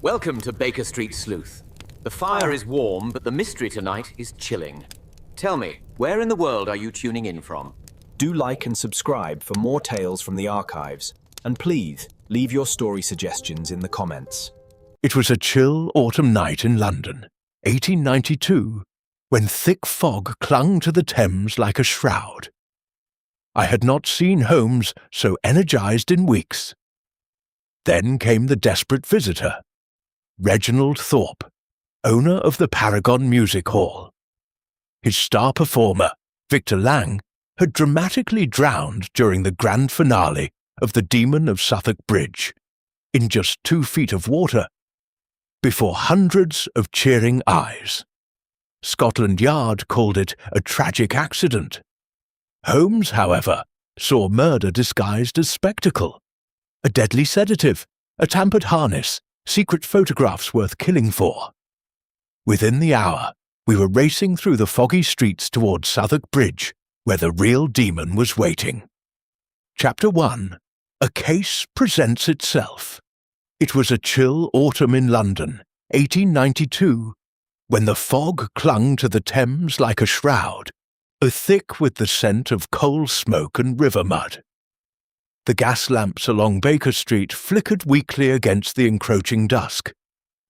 Welcome to Baker Street Sleuth. The fire is warm, but the mystery tonight is chilling. Tell me, where in the world are you tuning in from? Do like and subscribe for more tales from the archives. And please, leave your story suggestions in the comments. It was a chill autumn night in London, 1892, when thick fog clung to the Thames like a shroud. I had not seen Holmes so energized in weeks. Then came the desperate visitor, Reginald Thorpe, owner of the Paragon Music Hall. His star performer, Victor Lang, had dramatically drowned during the grand finale of The Demon of Southwark Bridge, in just 2 feet of water, before hundreds of cheering eyes. Scotland Yard called it a tragic accident. Holmes, however, saw murder disguised as spectacle. A deadly sedative, a tampered harness, secret photographs worth killing for. Within the hour, we were racing through the foggy streets towards Southwark Bridge, where the real demon was waiting. Chapter 1. A Case Presents Itself. It was a chill autumn in London, 1892, when the fog clung to the Thames like a shroud, thick with the scent of coal smoke and river mud. The gas lamps along Baker Street flickered weakly against the encroaching dusk,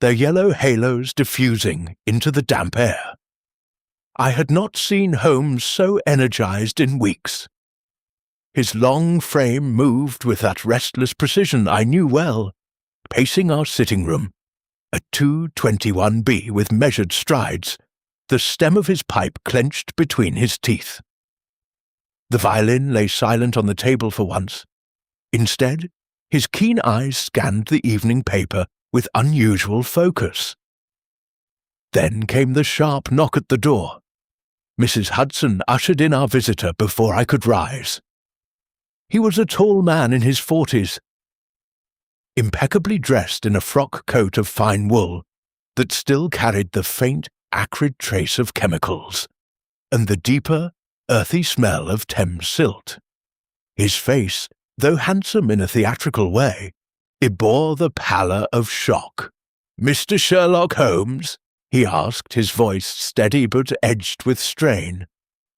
their yellow halos diffusing into the damp air. I had not seen Holmes so energized in weeks. His long frame moved with that restless precision I knew well, pacing our sitting room, a 221B with measured strides, the stem of his pipe clenched between his teeth. The violin lay silent on the table for once. Instead, his keen eyes scanned the evening paper with unusual focus. Then came the sharp knock at the door. Mrs. Hudson ushered in our visitor before I could rise. He was a tall man in his 40s, impeccably dressed in a frock coat of fine wool that still carried the faint, acrid trace of chemicals, and the deeper, earthy smell of Thames silt. His face, though handsome in a theatrical way, it bore the pallor of shock. "Mr. Sherlock Holmes?" he asked, his voice steady but edged with strain.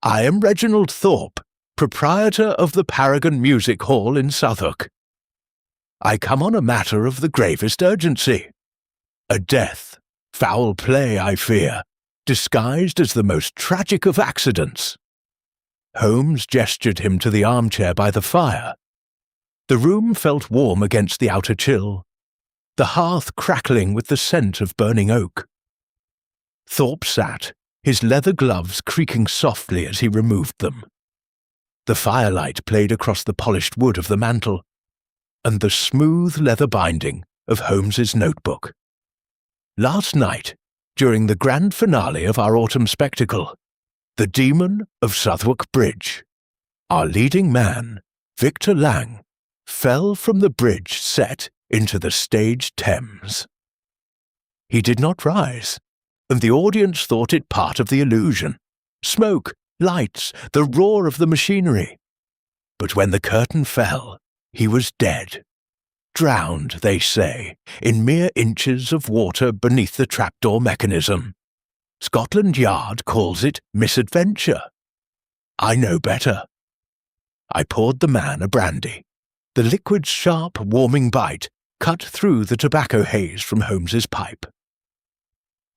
"I am Reginald Thorpe, proprietor of the Paragon Music Hall in Southwark. I come on a matter of the gravest urgency. A death, foul play, I fear, disguised as the most tragic of accidents." Holmes gestured him to the armchair by the fire. The room felt warm against the outer chill, the hearth crackling with the scent of burning oak. Thorpe sat, his leather gloves creaking softly as he removed them. The firelight played across the polished wood of the mantel, and the smooth leather binding of Holmes's notebook. Last night, during the grand finale of our autumn spectacle, The Demon of Southwark Bridge, our leading man, Victor Lang, fell from the bridge set into the stage Thames. He did not rise, and the audience thought it part of the illusion. Smoke, lights, the roar of the machinery. But when the curtain fell, he was dead. Drowned, they say, in mere inches of water beneath the trapdoor mechanism. Scotland Yard calls it misadventure. I know better. I poured the man a brandy. The liquid's sharp, warming bite cut through the tobacco haze from Holmes's pipe.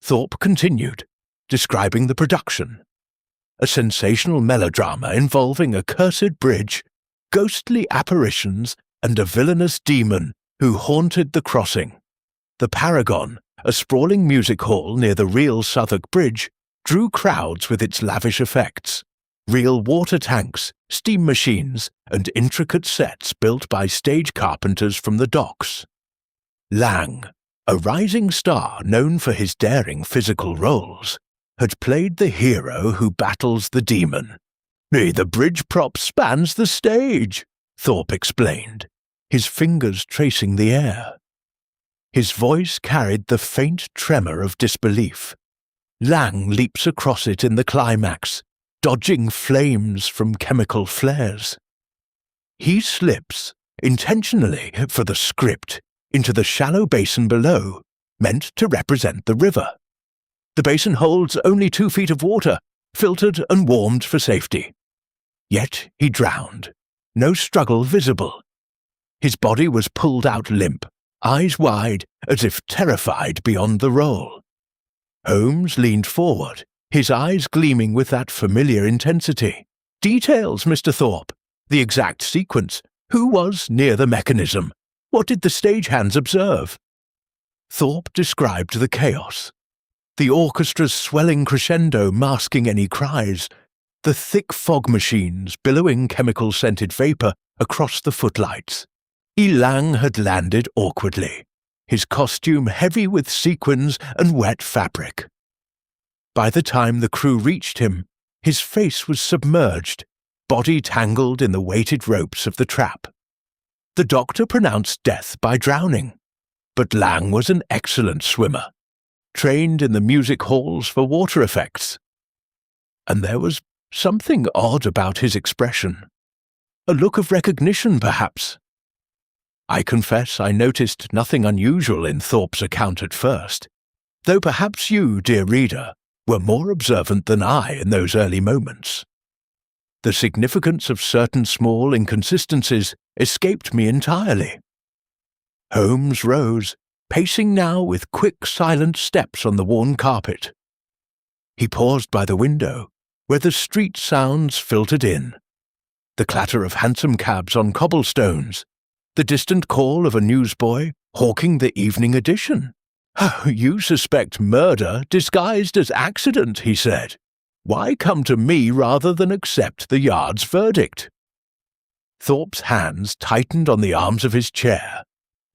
Thorpe continued, describing the production. A sensational melodrama involving a cursed bridge, ghostly apparitions, and a villainous demon who haunted the crossing. The Paragon, a sprawling music hall near the real Southwark Bridge, drew crowds with its lavish effects. Real water tanks, steam machines, and intricate sets built by stage carpenters from the docks. Lang, a rising star known for his daring physical roles, had played the hero who battles the demon. "The bridge prop spans the stage," Thorpe explained, his fingers tracing the air. His voice carried the faint tremor of disbelief. Lang leaps across it in the climax, dodging flames from chemical flares. He slips, intentionally for the script, into the shallow basin below, meant to represent the river. The basin holds only 2 feet of water, filtered and warmed for safety. Yet he drowned, no struggle visible. His body was pulled out limp, eyes wide, as if terrified beyond the role. Holmes leaned forward, his eyes gleaming with that familiar intensity. "Details, Mr. Thorpe. The exact sequence. Who was near the mechanism? What did the stagehands observe?" Thorpe described the chaos. The orchestra's swelling crescendo masking any cries, the thick fog machines billowing chemical-scented vapour across the footlights. Lang had landed awkwardly, his costume heavy with sequins and wet fabric. By the time the crew reached him, his face was submerged, body tangled in the weighted ropes of the trap. The doctor pronounced death by drowning, but Lang was an excellent swimmer, trained in the music halls for water effects. And there was something odd about his expression. A look of recognition, perhaps. I confess I noticed nothing unusual in Thorpe's account at first, though perhaps you, dear reader, were more observant than I in those early moments. The significance of certain small inconsistencies escaped me entirely. Holmes rose, pacing now with quick, silent steps on the worn carpet. He paused by the window, where the street sounds filtered in. The clatter of hansom cabs on cobblestones, the distant call of a newsboy hawking the evening edition. "Oh, you suspect murder disguised as accident," he said. "Why come to me rather than accept the Yard's verdict?" Thorpe's hands tightened on the arms of his chair,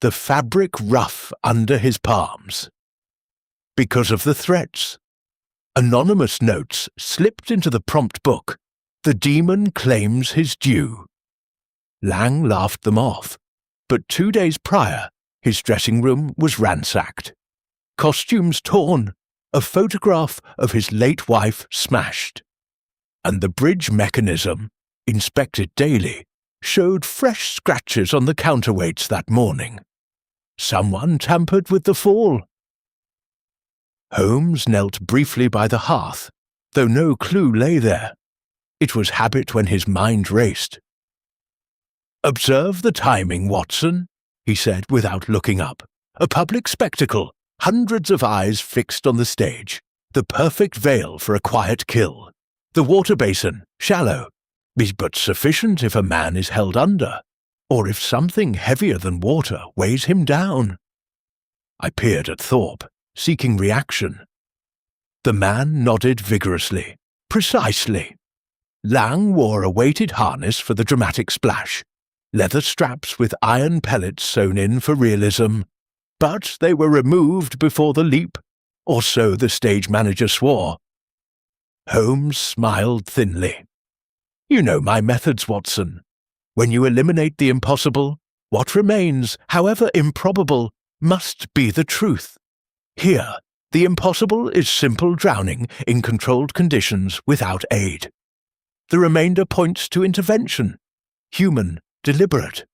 the fabric rough under his palms. Because of the threats. Anonymous notes slipped into the prompt book. "The demon claims his due." Lang laughed them off, but 2 days prior, his dressing room was ransacked. Costumes torn, a photograph of his late wife smashed. And the bridge mechanism, inspected daily, showed fresh scratches on the counterweights that morning. Someone tampered with the fall. Holmes knelt briefly by the hearth, though no clue lay there. It was habit when his mind raced. "Observe the timing, Watson," he said without looking up. "A public spectacle, hundreds of eyes fixed on the stage, the perfect veil for a quiet kill. The water basin, shallow, is but sufficient if a man is held under, or if something heavier than water weighs him down." I peered at Thorpe, seeking reaction. The man nodded vigorously. "Precisely." Lang wore a weighted harness for the dramatic splash, leather straps with iron pellets sewn in for realism, but they were removed before the leap, or so the stage manager swore. Holmes smiled thinly. "You know my methods, Watson. When you eliminate the impossible, what remains, however improbable, must be the truth. Here, the impossible is simple drowning in controlled conditions without aid. The remainder points to intervention, human, deliberate."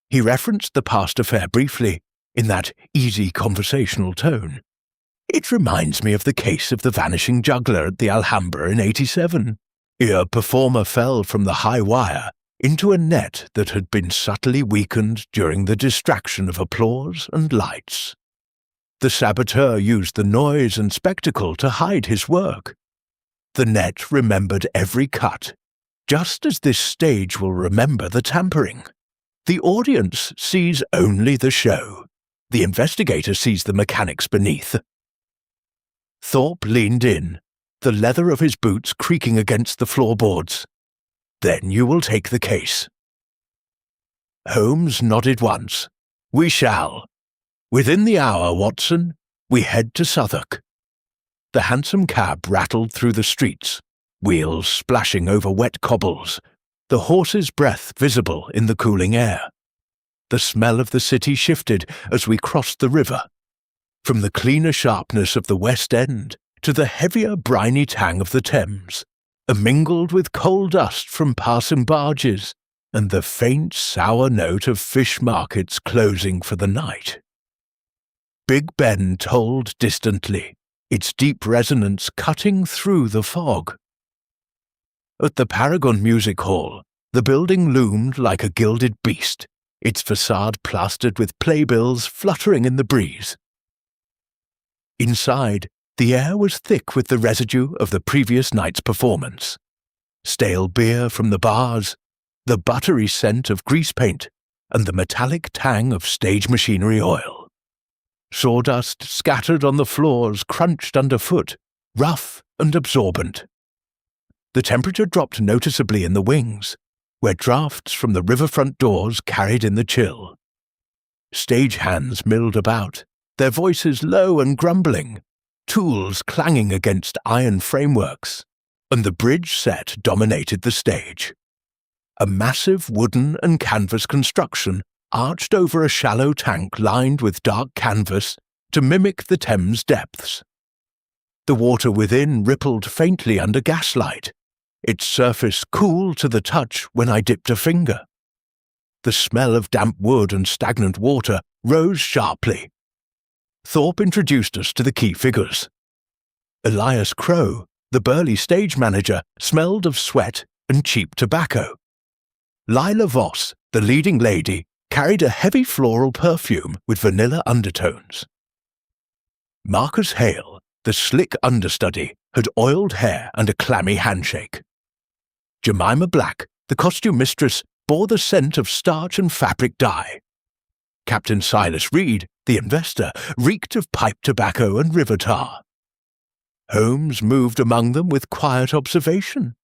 He referenced the past affair briefly, in that easy conversational tone. "It reminds me of the case of the vanishing juggler at the Alhambra in '87. A performer fell from the high wire into a net that had been subtly weakened during the distraction of applause and lights. The saboteur used the noise and spectacle to hide his work. The net remembered every cut, just as this stage will remember the tampering. The audience sees only the show. The investigator sees the mechanics beneath." Thorpe leaned in, the leather of his boots creaking against the floorboards. "Then you will take the case." Holmes nodded once. "We shall. Within the hour, Watson, we head to Southwark." The hansom cab rattled through the streets, wheels splashing over wet cobbles, the horse's breath visible in the cooling air. The smell of the city shifted as we crossed the river, from the cleaner sharpness of the West End to the heavier briny tang of the Thames, mingled with coal dust from passing barges and the faint sour note of fish markets closing for the night. Big Ben tolled distantly, its deep resonance cutting through the fog. At the Paragon Music Hall, the building loomed like a gilded beast, its facade plastered with playbills fluttering in the breeze. Inside, the air was thick with the residue of the previous night's performance. Stale beer from the bars, the buttery scent of grease paint, and the metallic tang of stage machinery oil. Sawdust scattered on the floors crunched underfoot, rough and absorbent. The temperature dropped noticeably in the wings, where drafts from the riverfront doors carried in the chill. Stage hands milled about, their voices low and grumbling, tools clanging against iron frameworks, and the bridge set dominated the stage. A massive wooden and canvas construction arched over a shallow tank lined with dark canvas to mimic the Thames depths. The water within rippled faintly under gaslight, its surface cool to the touch when I dipped a finger. The smell of damp wood and stagnant water rose sharply. Thorpe introduced us to the key figures. Elias Crowe, the burly stage manager, smelled of sweat and cheap tobacco. Lila Voss, the leading lady, carried a heavy floral perfume with vanilla undertones. Marcus Hale, the slick understudy, had oiled hair and a clammy handshake. Jemima Black, the costume mistress, bore the scent of starch and fabric dye. Captain Silas Reed, the investor, reeked of pipe tobacco and river tar. Holmes moved among them with quiet observation.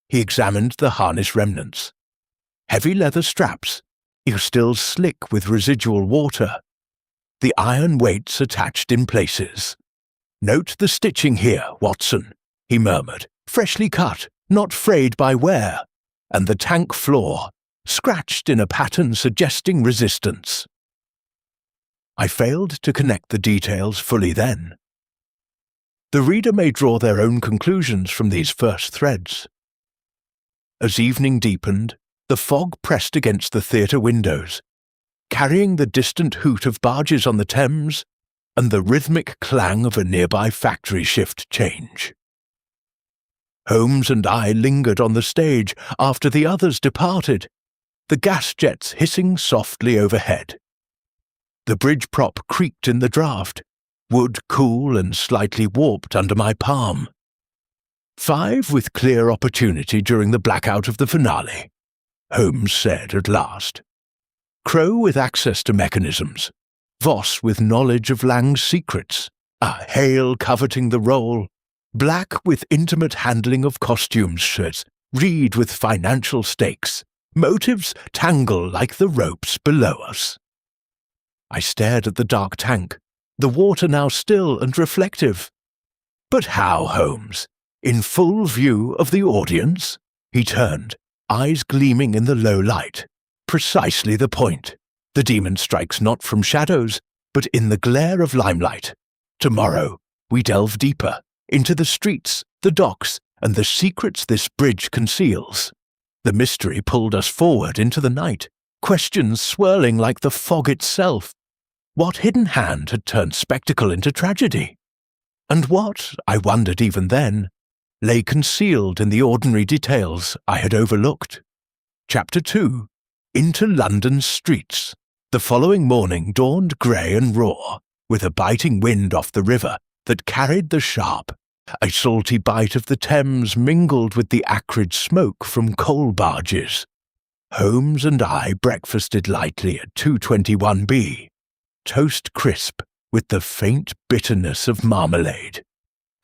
He examined the harness remnants. Heavy leather straps, still slick with residual water. The iron weights attached in places. "Note the stitching here, Watson," he murmured, "freshly cut, not frayed by wear, and the tank floor, scratched in a pattern suggesting resistance." I failed to connect the details fully then. The reader may draw their own conclusions from these first threads. As evening deepened, the fog pressed against the theatre windows, carrying the distant hoot of barges on the Thames and the rhythmic clang of a nearby factory shift change. Holmes and I lingered on the stage after the others departed, the gas jets hissing softly overhead. The bridge prop creaked in the draught, wood cool and slightly warped under my palm. 5 with clear opportunity during the blackout of the finale, Holmes said at last. Crowe with access to mechanisms, Voss with knowledge of Lang's secrets, Hale coveting the role, Black with intimate handling of costumes shirts, Reed with financial stakes. Motives tangle like the ropes below us. I stared at the dark tank, the water now still and reflective. But how, Holmes? In full view of the audience? He turned, eyes gleaming in the low light. Precisely the point. The demon strikes not from shadows, but in the glare of limelight. Tomorrow, we delve deeper, into the streets, the docks, and the secrets this bridge conceals. The mystery pulled us forward into the night, questions swirling like the fog itself. What hidden hand had turned spectacle into tragedy? And what, I wondered even then, lay concealed in the ordinary details I had overlooked? Chapter 2. Into London's streets. The following morning dawned grey and raw, with a biting wind off the river that carried the sharp. A salty bite of the Thames mingled with the acrid smoke from coal barges. Holmes and I breakfasted lightly at 221B. Toast crisp with the faint bitterness of marmalade.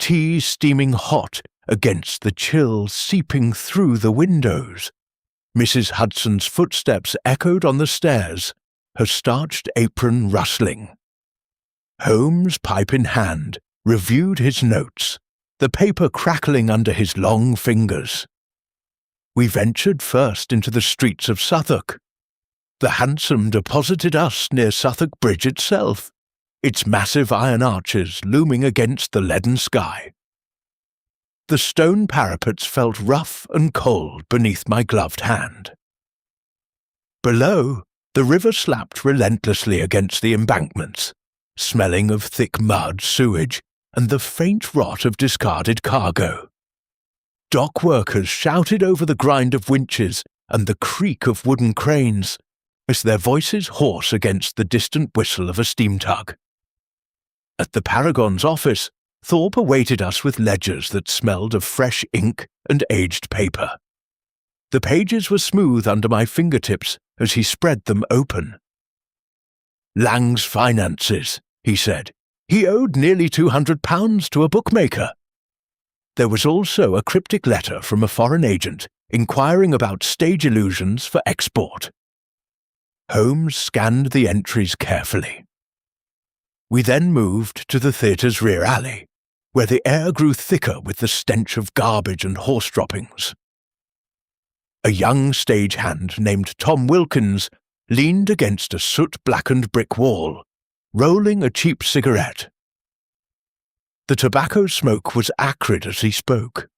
Tea steaming hot against the chill seeping through the windows. Mrs. Hudson's footsteps echoed on the stairs, her starched apron rustling. Holmes, pipe in hand, reviewed his notes, the paper crackling under his long fingers. We ventured first into the streets of Southwark. The hansom deposited us near Southwark Bridge itself, its massive iron arches looming against the leaden sky. The stone parapets felt rough and cold beneath my gloved hand. Below, the river slapped relentlessly against the embankments, smelling of thick mud, sewage, and the faint rot of discarded cargo. Dock workers shouted over the grind of winches and the creak of wooden cranes, as their voices hoarse against the distant whistle of a steam tug. At the Paragon's office, Thorpe awaited us with ledgers that smelled of fresh ink and aged paper. The pages were smooth under my fingertips as he spread them open. Lang's finances, he said. He owed nearly £200 to a bookmaker. There was also a cryptic letter from a foreign agent inquiring about stage illusions for export. Holmes scanned the entries carefully. We then moved to the theatre's rear alley, where the air grew thicker with the stench of garbage and horse droppings. A young stagehand named Tom Wilkins leaned against a soot-blackened brick wall, rolling a cheap cigarette. The tobacco smoke was acrid as he spoke.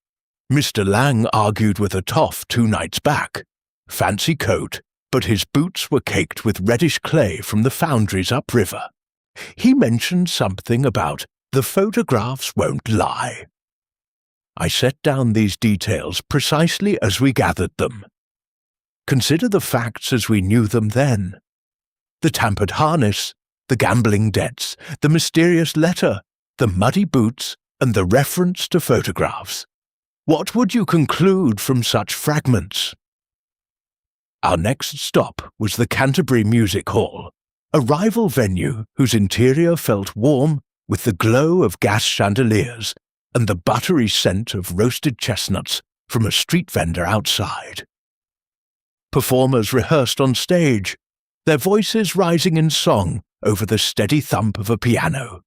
Mr. Lang argued with a toff 2 nights back. Fancy coat, but his boots were caked with reddish clay from the foundries upriver. He mentioned something about the photographs won't lie. I set down these details precisely as we gathered them. Consider the facts as we knew them then. The tampered harness, the gambling debts, the mysterious letter, the muddy boots, and the reference to photographs. What would you conclude from such fragments? Our next stop was the Canterbury Music Hall, a rival venue whose interior felt warm with the glow of gas chandeliers and the buttery scent of roasted chestnuts from a street vendor outside. Performers rehearsed on stage, their voices rising in song over the steady thump of a piano,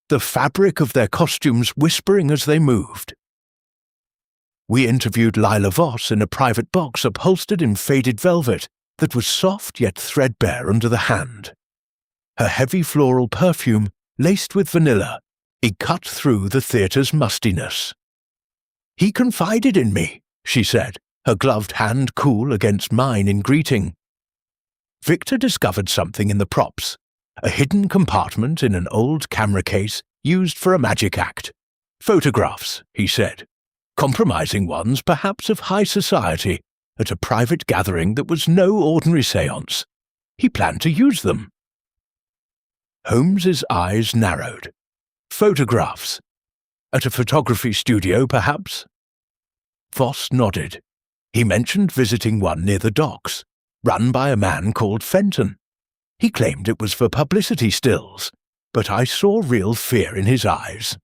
the fabric of their costumes whispering as they moved. We interviewed Lila Voss in a private box upholstered in faded velvet that was soft yet threadbare under the hand. Her heavy floral perfume, laced with vanilla, it cut through the theatre's mustiness. "He confided in me," she said, her gloved hand cool against mine in greeting. Victor discovered something in the props, a hidden compartment in an old camera case used for a magic act. "Photographs," he said. "Compromising ones, perhaps of high society, at a private gathering that was no ordinary séance. He planned to use them." Holmes's eyes narrowed. "Photographs. At a photography studio, perhaps?" Voss nodded. He mentioned visiting one near the docks, run by a man called Fenton. He claimed it was for publicity stills, but I saw real fear in his eyes.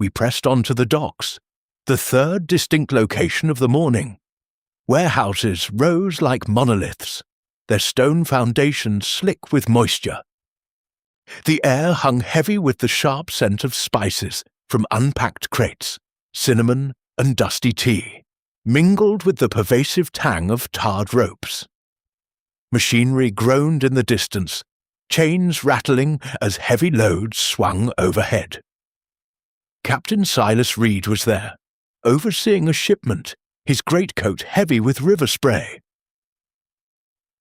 We pressed on to the docks, the third distinct location of the morning. Warehouses rose like monoliths, their stone foundations slick with moisture. The air hung heavy with the sharp scent of spices from unpacked crates, cinnamon and dusty tea, mingled with the pervasive tang of tarred ropes. Machinery groaned in the distance, chains rattling as heavy loads swung overhead. Captain Silas Reed was there, overseeing a shipment, his greatcoat heavy with river spray.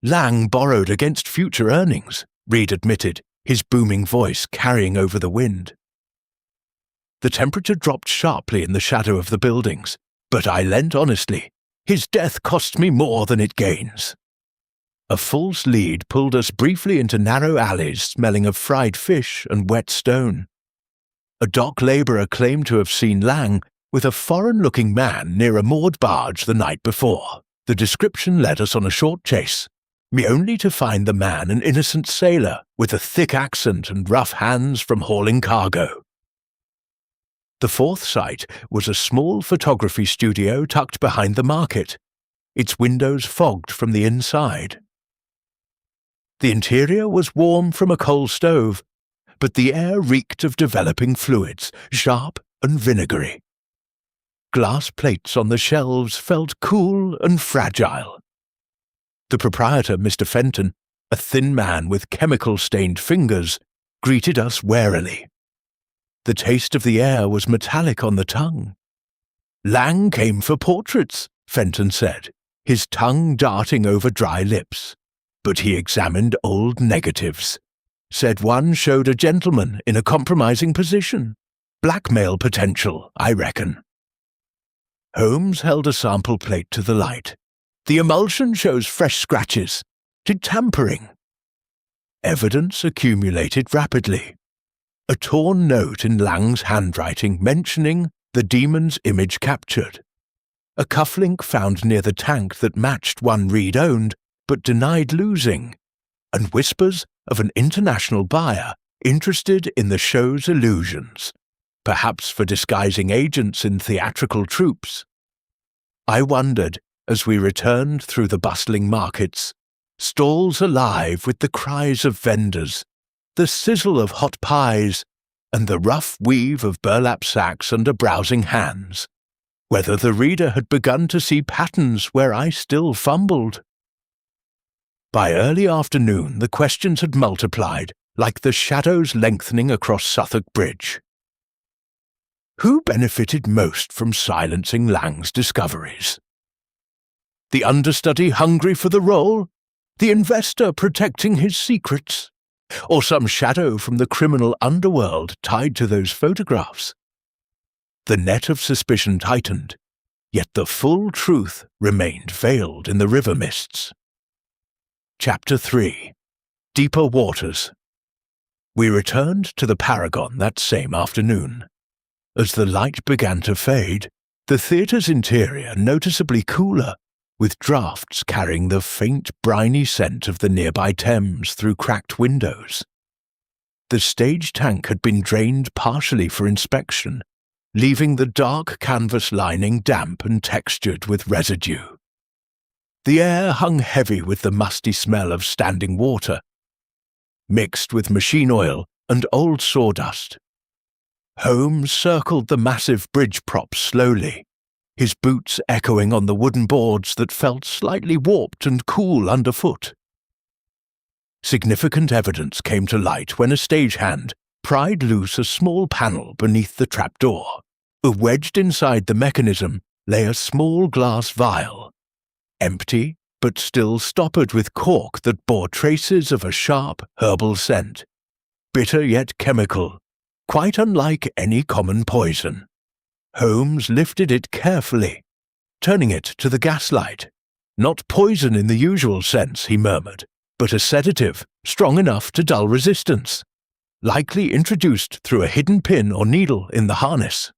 "Lang borrowed against future earnings," Reed admitted, his booming voice carrying over the wind. The temperature dropped sharply in the shadow of the buildings, but I lent honestly. His death cost me more than it gains. A false lead pulled us briefly into narrow alleys smelling of fried fish and wet stone. A dock labourer claimed to have seen Lang with a foreign-looking man near a moored barge the night before. The description led us on a short chase, me only to find the man an innocent sailor with a thick accent and rough hands from hauling cargo. The fourth site was a small photography studio tucked behind the market, its windows fogged from the inside. The interior was warm from a coal stove, but the air reeked of developing fluids, sharp and vinegary. Glass plates on the shelves felt cool and fragile. The proprietor, Mr. Fenton, a thin man with chemical-stained fingers, greeted us warily. The taste of the air was metallic on the tongue. "Lang came for portraits," Fenton said, his tongue darting over dry lips. But he examined old negatives. Said one showed a gentleman in a compromising position. Blackmail potential, I reckon. Holmes held a sample plate to the light. The emulsion shows fresh scratches. Did tampering. Evidence accumulated rapidly. A torn note in Lang's handwriting mentioning the demon's image captured. A cufflink found near the tank that matched one Reed owned, but denied losing. And whispers of an international buyer interested in the show's illusions, perhaps for disguising agents in theatrical troupes. I wondered, as we returned through the bustling markets, stalls alive with the cries of vendors, the sizzle of hot pies, and the rough weave of burlap sacks under browsing hands, whether the reader had begun to see patterns where I still fumbled. By early afternoon the questions had multiplied, like the shadows lengthening across Southwark Bridge. Who benefited most from silencing Lang's discoveries? The understudy hungry for the role? The investor protecting his secrets? Or some shadow from the criminal underworld tied to those photographs? The net of suspicion tightened, yet the full truth remained veiled in the river mists. Chapter 3. Deeper Waters. We returned to the Paragon that same afternoon. As the light began to fade, the theatre's interior noticeably cooler, with draughts carrying the faint briny scent of the nearby Thames through cracked windows. The stage tank had been drained partially for inspection, leaving the dark canvas lining damp and textured with residue. The air hung heavy with the musty smell of standing water, mixed with machine oil and old sawdust. Holmes circled the massive bridge props slowly, his boots echoing on the wooden boards that felt slightly warped and cool underfoot. Significant evidence came to light when a stagehand pried loose a small panel beneath the trapdoor. Wedged inside the mechanism lay a small glass vial, empty but still stoppered with cork that bore traces of a sharp herbal scent, bitter yet chemical, quite unlike any common poison. Holmes lifted it carefully, turning it to the gaslight. Not poison in the usual sense, he murmured, but a sedative strong enough to dull resistance, likely introduced through a hidden pin or needle in the harness.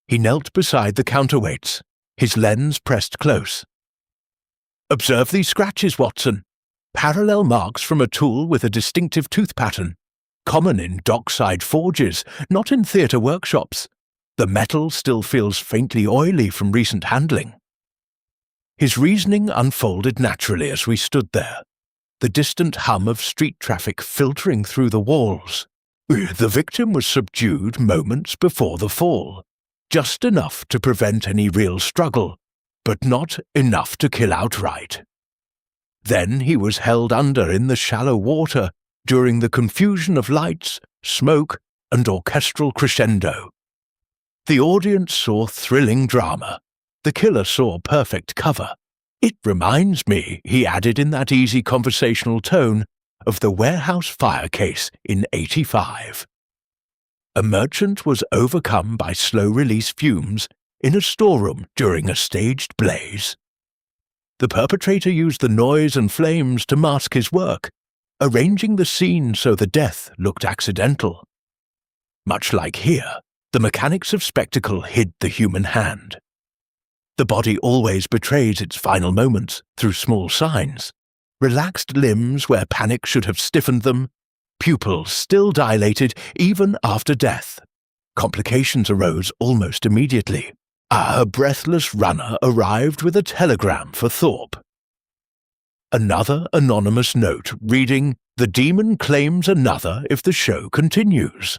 He knelt beside the counterweights, his lens pressed close. Observe these scratches, Watson. Parallel marks from a tool with a distinctive tooth pattern, common in dockside forges, not in theatre workshops. The metal still feels faintly oily from recent handling. His reasoning unfolded naturally as we stood there, the distant hum of street traffic filtering through the walls. The victim was subdued moments before the fall, just enough to prevent any real struggle, but not enough to kill outright. Then he was held under in the shallow water during the confusion of lights, smoke, and orchestral crescendo. The audience saw thrilling drama. The killer saw perfect cover. It reminds me, he added in that easy conversational tone, of the warehouse fire case in '85. A merchant was overcome by slow-release fumes in a storeroom during a staged blaze. The perpetrator used the noise and flames to mask his work, arranging the scene so the death looked accidental. Much like here, the mechanics of spectacle hid the human hand. The body always betrays its final moments through small signs: relaxed limbs where panic should have stiffened them, pupils still dilated even after death. Complications arose almost immediately. A breathless runner arrived with a telegram for Thorpe. Another anonymous note reading, "The demon claims another if the show continues."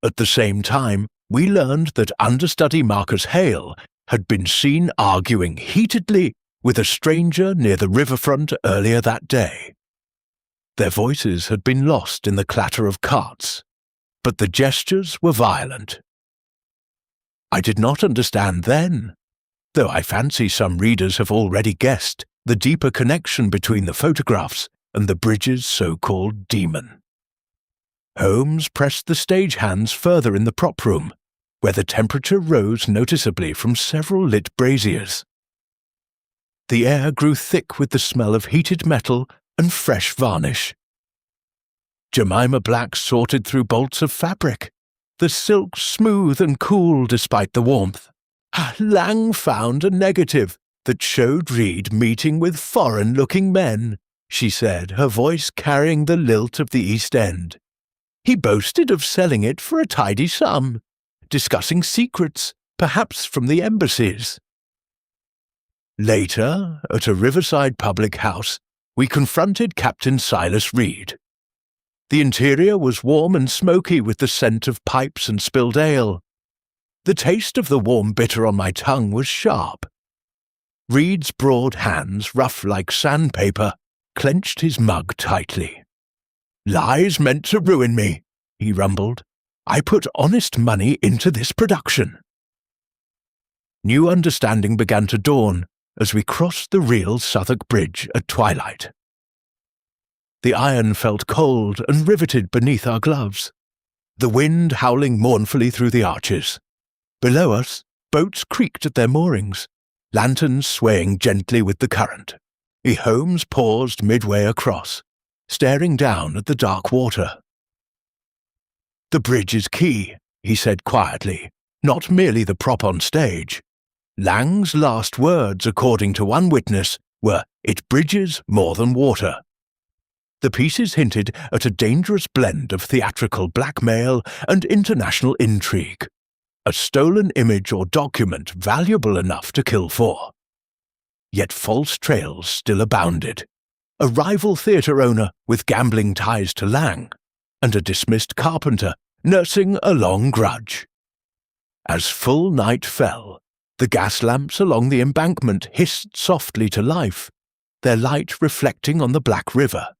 At the same time, we learned that understudy Marcus Hale had been seen arguing heatedly with a stranger near the riverfront earlier that day. Their voices had been lost in the clatter of carts, but the gestures were violent. I did not understand then, though I fancy some readers have already guessed the deeper connection between the photographs and the bridge's so-called demon. Holmes pressed the stagehands further in the prop room, where the temperature rose noticeably from several lit braziers. The air grew thick with the smell of heated metal and fresh varnish. Jemima Black sorted through bolts of fabric, the silk smooth and cool despite the warmth. Lang found a negative that showed Reed meeting with foreign-looking men, she said, her voice carrying the lilt of the East End. He boasted of selling it for a tidy sum, discussing secrets, perhaps from the embassies. Later, at a riverside public house, we confronted Captain Silas Reed. The interior was warm and smoky with the scent of pipes and spilled ale. The taste of the warm bitter on my tongue was sharp. Reed's broad hands, rough like sandpaper, clenched his mug tightly. "Lies meant to ruin me," he rumbled. "I put honest money into this production." New understanding began to dawn as we crossed the real Southwark Bridge at twilight. The iron felt cold and riveted beneath our gloves, the wind howling mournfully through the arches. Below us, boats creaked at their moorings, lanterns swaying gently with the current. Holmes paused midway across, staring down at the dark water. "The bridge is key," he said quietly, "not merely the prop on stage. Lang's last words, according to one witness, were, 'It bridges more than water.' The pieces hinted at a dangerous blend of theatrical blackmail and international intrigue, a stolen image or document valuable enough to kill for. Yet false trails still abounded. A rival theatre owner with gambling ties to Lang, and a dismissed carpenter nursing a long grudge. As full night fell, the gas lamps along the embankment hissed softly to life, their light reflecting on the black river.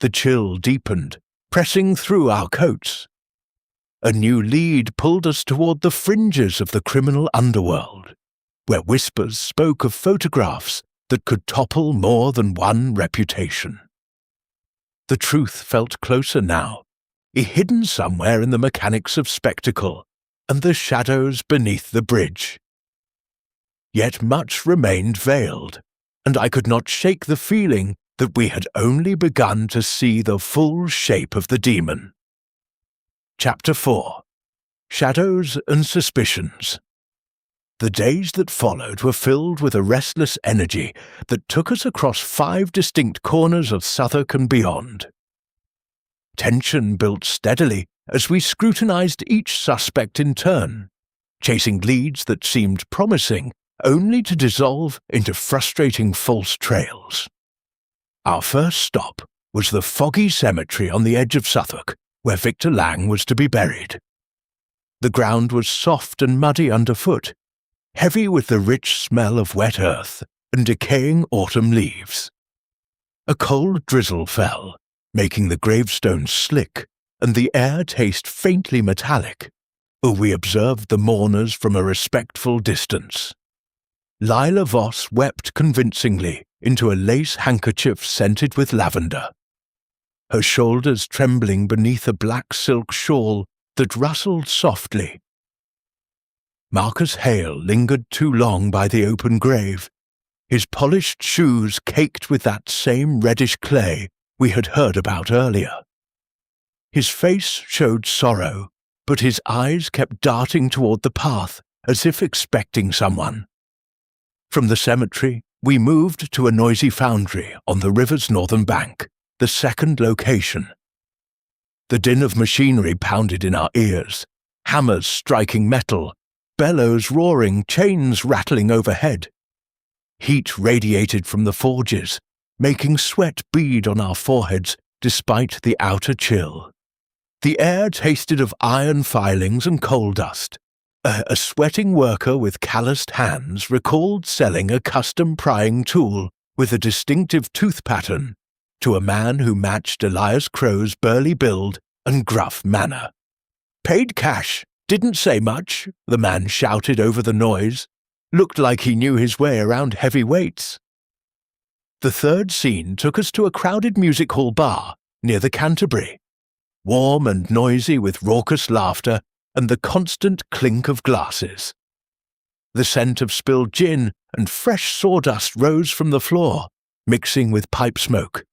The chill deepened, pressing through our coats. A new lead pulled us toward the fringes of the criminal underworld, where whispers spoke of photographs that could topple more than one reputation. The truth felt closer now, hidden somewhere in the mechanics of spectacle and the shadows beneath the bridge. Yet much remained veiled, and I could not shake the feeling that we had only begun to see the full shape of the demon. Chapter 4. Shadows and Suspicions. The days that followed were filled with a restless energy that took us across 5 distinct corners of Southwark and beyond. Tension built steadily as we scrutinized each suspect in turn, chasing leads that seemed promising only to dissolve into frustrating false trails. Our first stop was the foggy cemetery on the edge of Southwark, where Victor Lang was to be buried. The ground was soft and muddy underfoot, heavy with the rich smell of wet earth and decaying autumn leaves. A cold drizzle fell, making the gravestones slick and the air taste faintly metallic, but we observed the mourners from a respectful distance. Lila Voss wept convincingly into a lace handkerchief scented with lavender, her shoulders trembling beneath a black silk shawl that rustled softly. Marcus Hale lingered too long by the open grave, his polished shoes caked with that same reddish clay we had heard about earlier. His face showed sorrow, but his eyes kept darting toward the path as if expecting someone. From the cemetery, we moved to a noisy foundry on the river's northern bank, the second location. The din of machinery pounded in our ears, hammers striking metal, bellows roaring, chains rattling overhead. Heat radiated from the forges, making sweat bead on our foreheads despite the outer chill. The air tasted of iron filings and coal dust. A sweating worker with calloused hands recalled selling a custom prying tool with a distinctive tooth pattern to a man who matched Elias Crow's burly build and gruff manner. "Paid cash, didn't say much," the man shouted over the noise. Looked like he knew his way around heavy weights. The third scene took us to a crowded music hall bar near the Canterbury, warm and noisy with raucous laughter and the constant clink of glasses. The scent of spilled gin and fresh sawdust rose from the floor, mixing with pipe smoke.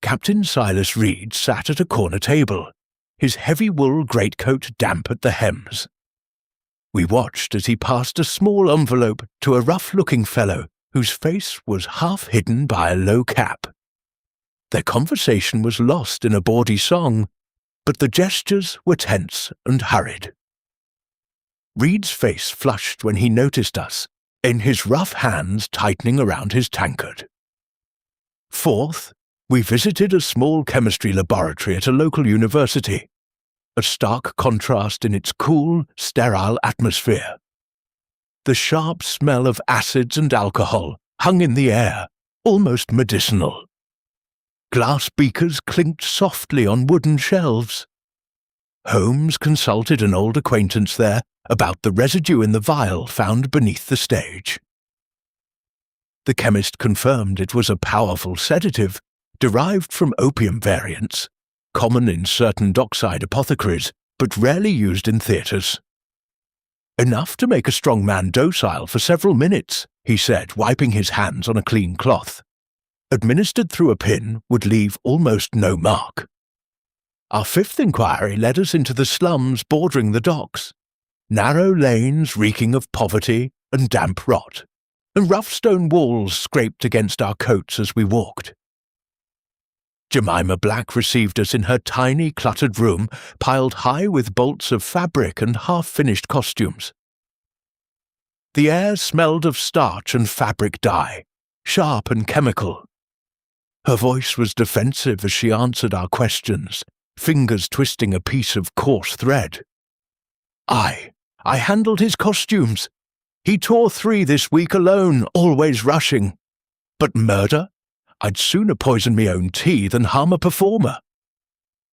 Captain Silas Reed sat at a corner table, his heavy wool greatcoat damp at the hems. We watched as he passed a small envelope to a rough-looking fellow whose face was half hidden by a low cap. Their conversation was lost in a bawdy song, but the gestures were tense and hurried. Reed's face flushed when he noticed us, in his rough hands tightening around his tankard. Fourth, we visited a small chemistry laboratory at a local university, a stark contrast in its cool, sterile atmosphere. The sharp smell of acids and alcohol hung in the air, almost medicinal. Glass beakers clinked softly on wooden shelves. Holmes consulted an old acquaintance there about the residue in the vial found beneath the stage. The chemist confirmed it was a powerful sedative derived from opium variants, common in certain dockside apothecaries, but rarely used in theatres. "Enough to make a strong man docile for several minutes," he said, wiping his hands on a clean cloth. "Administered through a pin would leave almost no mark." Our fifth inquiry led us into the slums bordering the docks, narrow lanes reeking of poverty and damp rot, and rough stone walls scraped against our coats as we walked. Jemima Black received us in her tiny, cluttered room, piled high with bolts of fabric and half-finished costumes. The air smelled of starch and fabric dye, sharp and chemical. Her voice was defensive as she answered our questions, fingers twisting a piece of coarse thread. I handled his costumes. He tore 3 this week alone, always rushing. But murder? I'd sooner poison me own tea than harm a performer.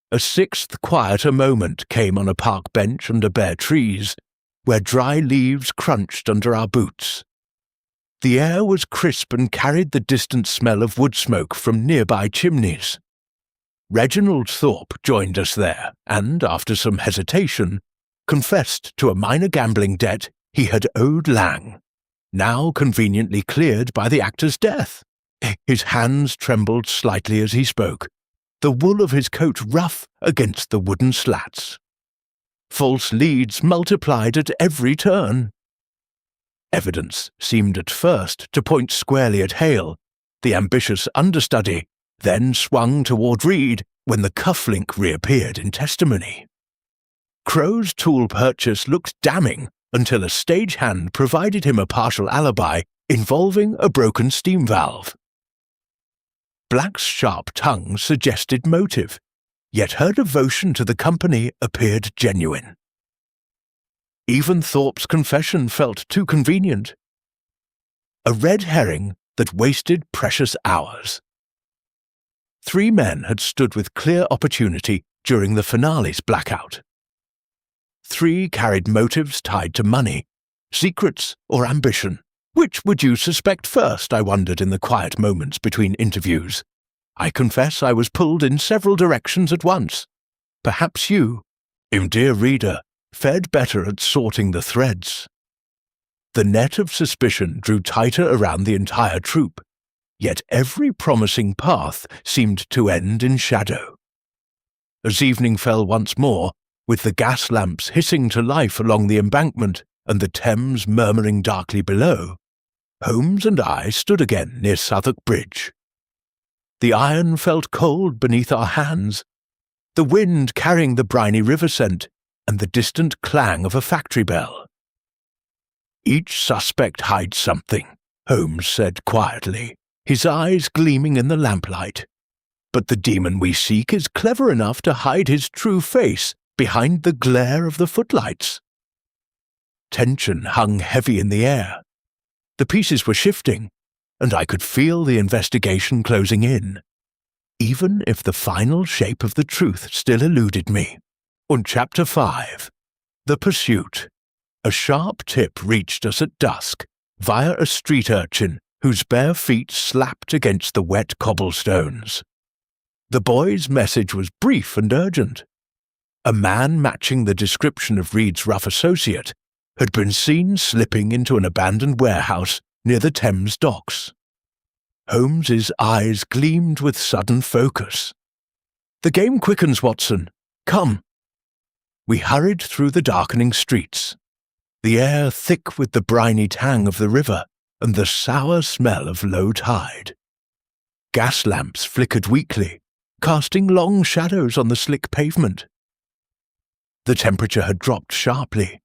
A sixth quieter moment came on a park bench under bare trees, where dry leaves crunched under our boots. The air was crisp and carried the distant smell of wood smoke from nearby chimneys. Reginald Thorpe joined us there, and, after some hesitation, confessed to a minor gambling debt he had owed Lang, now conveniently cleared by the actor's death. His hands trembled slightly as he spoke, the wool of his coat rough against the wooden slats. False leads multiplied at every turn. Evidence seemed at first to point squarely at Hale, the ambitious understudy, then swung toward Reed when the cufflink reappeared in testimony. Crow's tool purchase looked damning until a stagehand provided him a partial alibi involving a broken steam valve. Black's sharp tongue suggested motive, yet her devotion to the company appeared genuine. Even Thorpe's confession felt too convenient. A red herring that wasted precious hours. 3 men had stood with clear opportunity during the finale's blackout. 3 carried motives tied to money, secrets, or ambition. Which would you suspect first, I wondered in the quiet moments between interviews. I confess I was pulled in several directions at once. Perhaps you, dear reader, fared better at sorting the threads. The net of suspicion drew tighter around the entire troop, yet every promising path seemed to end in shadow. As evening fell once more, with the gas lamps hissing to life along the embankment and the Thames murmuring darkly below, Holmes and I stood again near Southwark Bridge. The iron felt cold beneath our hands, the wind carrying the briny river scent and the distant clang of a factory bell. "Each suspect hides something," Holmes said quietly, his eyes gleaming in the lamplight. "But the demon we seek is clever enough to hide his true face behind the glare of the footlights." Tension hung heavy in the air. The pieces were shifting, and I could feel the investigation closing in, even if the final shape of the truth still eluded me. On Chapter 5, The Pursuit, a sharp tip reached us at dusk via a street urchin whose bare feet slapped against the wet cobblestones. The boy's message was brief and urgent. A man matching the description of Reed's rough associate had been seen slipping into an abandoned warehouse near the Thames docks. Holmes's eyes gleamed with sudden focus. "The game quickens, Watson. Come." We hurried through the darkening streets, the air thick with the briny tang of the river and the sour smell of low tide. Gas lamps flickered weakly, casting long shadows on the slick pavement. The temperature had dropped sharply,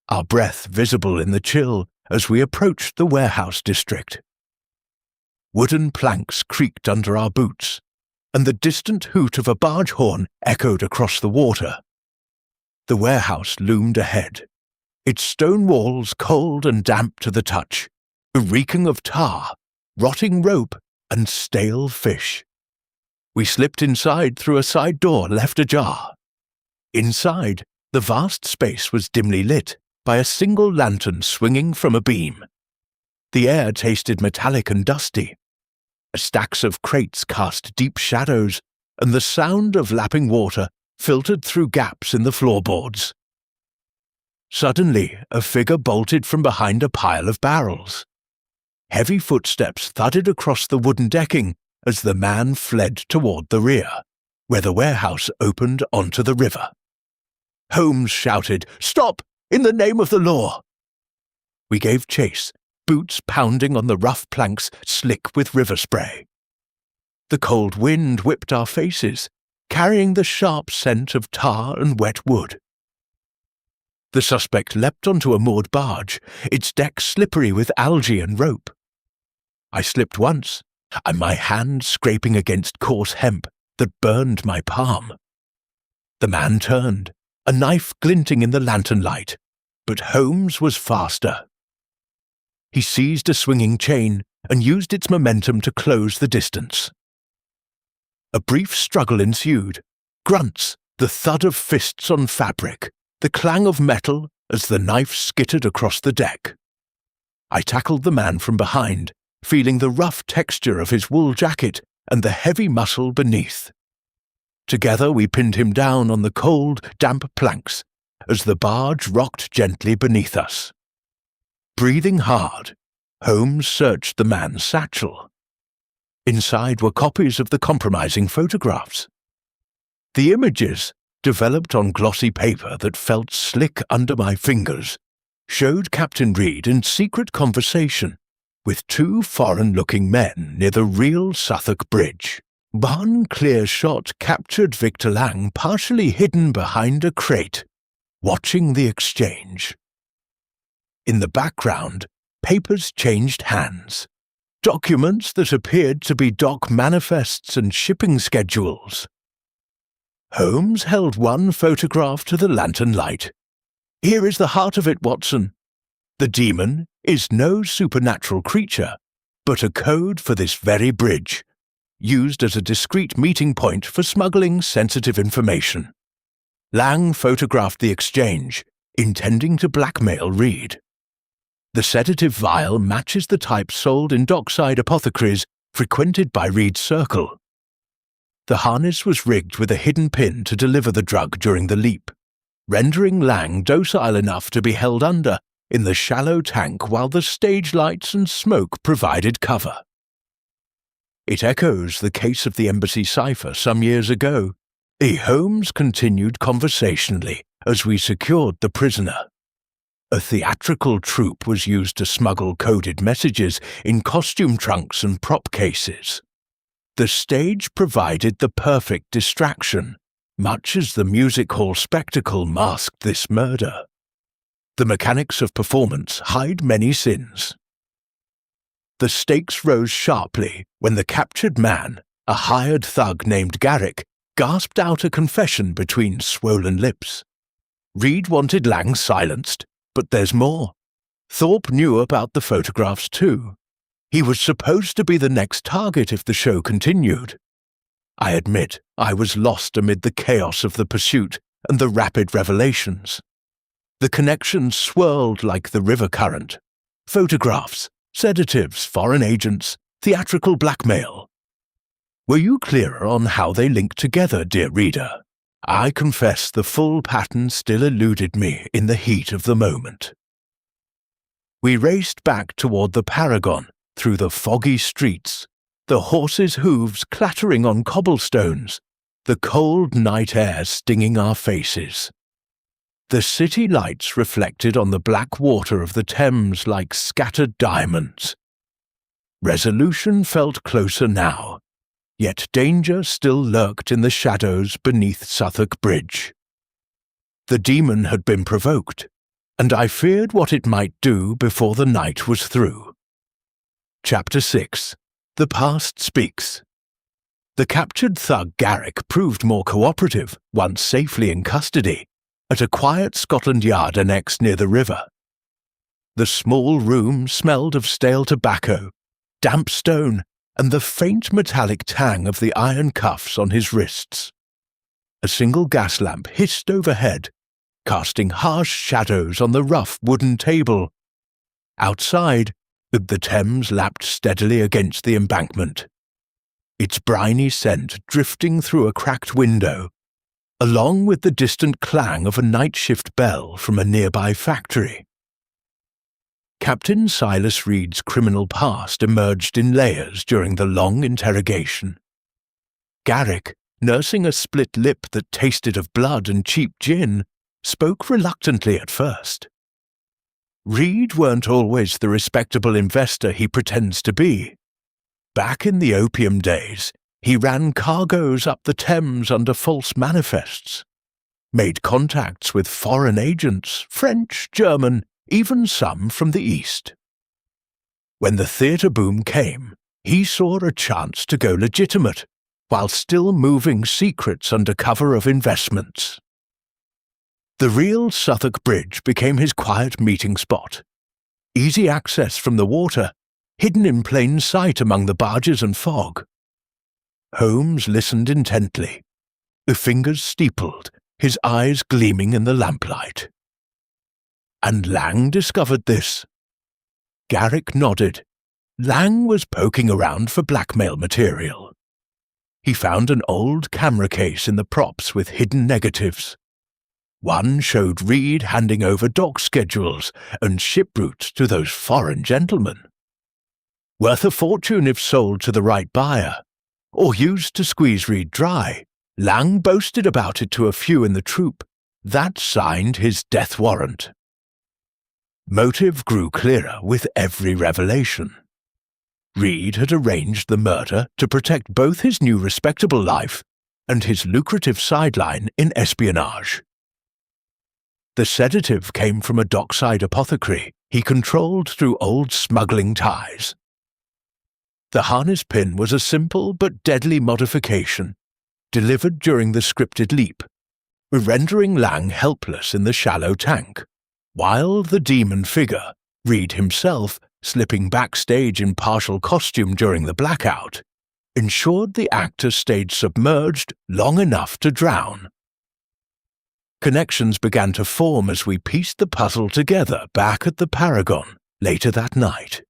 our breath visible in the chill as we approached the warehouse district. Wooden planks creaked under our boots, and the distant hoot of a barge horn echoed across the water. The warehouse loomed ahead, its stone walls cold and damp to the touch, reeking of tar, rotting rope, and stale fish. We slipped inside through a side door left ajar. Inside, the vast space was dimly lit by a single lantern swinging from a beam. The air tasted metallic and dusty. Stacks of crates cast deep shadows, and the sound of lapping water filtered through gaps in the floorboards. Suddenly, a figure bolted from behind a pile of barrels. Heavy footsteps thudded across the wooden decking as the man fled toward the rear, where the warehouse opened onto the river. Holmes shouted, "Stop! In the name of the law!" We gave chase, boots pounding on the rough planks slick with river spray. The cold wind whipped our faces, carrying the sharp scent of tar and wet wood. The suspect leapt onto a moored barge, its deck slippery with algae and rope. I slipped once, and my hand scraping against coarse hemp that burned my palm. The man turned, a knife glinting in the lantern light, but Holmes was faster. He seized a swinging chain and used its momentum to close the distance. A brief struggle ensued, grunts, the thud of fists on fabric, the clang of metal as the knife skittered across the deck. I tackled the man from behind, feeling the rough texture of his wool jacket and the heavy muscle beneath. Together we pinned him down on the cold, damp planks as the barge rocked gently beneath us. Breathing hard, Holmes searched the man's satchel. Inside were copies of the compromising photographs. The images, developed on glossy paper that felt slick under my fingers, showed Captain Reed in secret conversation with two foreign-looking men near the real Southwark Bridge. One clear shot captured Victor Lang partially hidden behind a crate, watching the exchange. In the background, papers changed hands. Documents that appeared to be dock manifests and shipping schedules. Holmes held one photograph to the lantern light. "Here is the heart of it, Watson. The demon is no supernatural creature, but a code for this very bridge, used as a discreet meeting point for smuggling sensitive information." Lang photographed the exchange, intending to blackmail Reed. The sedative vial matches the type sold in dockside apothecaries frequented by Reed's circle. The harness was rigged with a hidden pin to deliver the drug during the leap, rendering Lang docile enough to be held under in the shallow tank while the stage lights and smoke provided cover. It echoes the case of the embassy cipher some years ago. Holmes continued conversationally as we secured the prisoner. A theatrical troupe was used to smuggle coded messages in costume trunks and prop cases. The stage provided the perfect distraction, much as the music hall spectacle masked this murder. The mechanics of performance hide many sins. The stakes rose sharply when the captured man, a hired thug named Garrick, gasped out a confession between swollen lips. Reed wanted Lang silenced, but there's more. Thorpe knew about the photographs too. He was supposed to be the next target if the show continued. I admit I was lost amid the chaos of the pursuit and the rapid revelations. The connections swirled like the river current. Photographs, sedatives, foreign agents, theatrical blackmail. Were you clearer on how they link together, dear reader? I confess the full pattern still eluded me in the heat of the moment. We raced back toward the Paragon through the foggy streets, the horses' hooves clattering on cobblestones, the cold night air stinging our faces. The city lights reflected on the black water of the Thames like scattered diamonds. Resolution felt closer now, yet danger still lurked in the shadows beneath Southwark Bridge. The demon had been provoked, and I feared what it might do before the night was through. Chapter 6. The Past Speaks. The captured thug Garrick proved more cooperative, once safely in custody, at a quiet Scotland Yard annex near the river. The small room smelled of stale tobacco, damp stone, and the faint metallic tang of the iron cuffs on his wrists. A single gas lamp hissed overhead, casting harsh shadows on the rough wooden table. Outside, the Thames lapped steadily against the embankment, its briny scent drifting through a cracked window, along with the distant clang of a night shift bell from a nearby factory. Captain Silas Reed's criminal past emerged in layers during the long interrogation. Garrick, nursing a split lip that tasted of blood and cheap gin, spoke reluctantly at first. Reed weren't always the respectable investor he pretends to be. Back in the opium days, he ran cargoes up the Thames under false manifests, made contacts with foreign agents, French, German, even some from the East. When the theatre boom came, he saw a chance to go legitimate, while still moving secrets under cover of investments. The real Southwark Bridge became his quiet meeting spot. Easy access from the water, hidden in plain sight among the barges and fog. Holmes listened intently, the fingers steepled, his eyes gleaming in the lamplight. And Lang discovered this. Garrick nodded. Lang was poking around for blackmail material. He found an old camera case in the props with hidden negatives. One showed Reed handing over dock schedules and ship routes to those foreign gentlemen. Worth a fortune if sold to the right buyer, or used to squeeze Reed dry. Lang boasted about it to a few in the troupe. That signed his death warrant. Motive grew clearer with every revelation. Reed had arranged the murder to protect both his new respectable life and his lucrative sideline in espionage. The sedative came from a dockside apothecary he controlled through old smuggling ties. The harness pin was a simple but deadly modification, delivered during the scripted leap, rendering Lang helpless in the shallow tank, while the demon figure, Reed himself, slipping backstage in partial costume during the blackout, ensured the actor stayed submerged long enough to drown. Connections began to form as we pieced the puzzle together back at the Paragon later that night.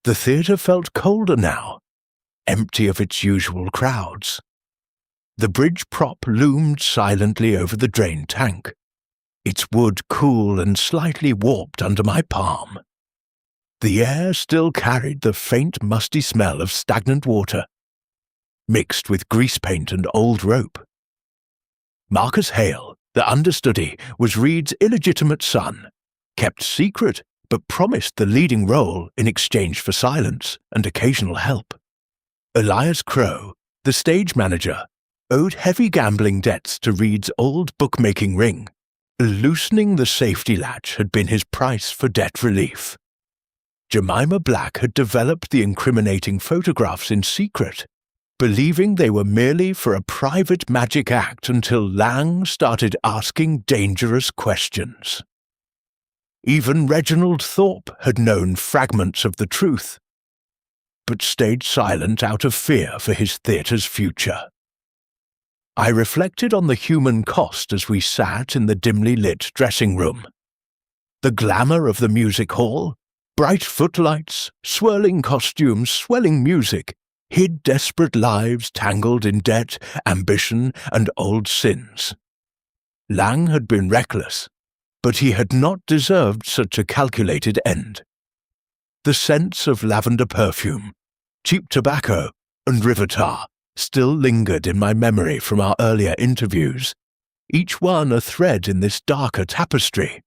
The theatre felt colder now, empty of its usual crowds. The bridge prop loomed silently over the drained tank, its wood cool and slightly warped under my palm. The air still carried the faint musty smell of stagnant water, mixed with grease paint and old rope. Marcus Hale, the understudy, was Reed's illegitimate son, kept secret but promised the leading role in exchange for silence and occasional help. Elias Crowe, the stage manager, owed heavy gambling debts to Reed's old bookmaking ring. Loosening the safety latch had been his price for debt relief. Jemima Black had developed the incriminating photographs in secret, believing they were merely for a private magic act until Lang started asking dangerous questions. Even Reginald Thorpe had known fragments of the truth, but stayed silent out of fear for his theatre's future. I reflected on the human cost as we sat in the dimly lit dressing room. The glamour of the music hall, bright footlights, swirling costumes, swelling music, hid desperate lives tangled in debt, ambition, and old sins. Lang had been reckless, but he had not deserved such a calculated end. The scents of lavender perfume, cheap tobacco, and river tar still lingered in my memory from our earlier interviews, each one a thread in this darker tapestry.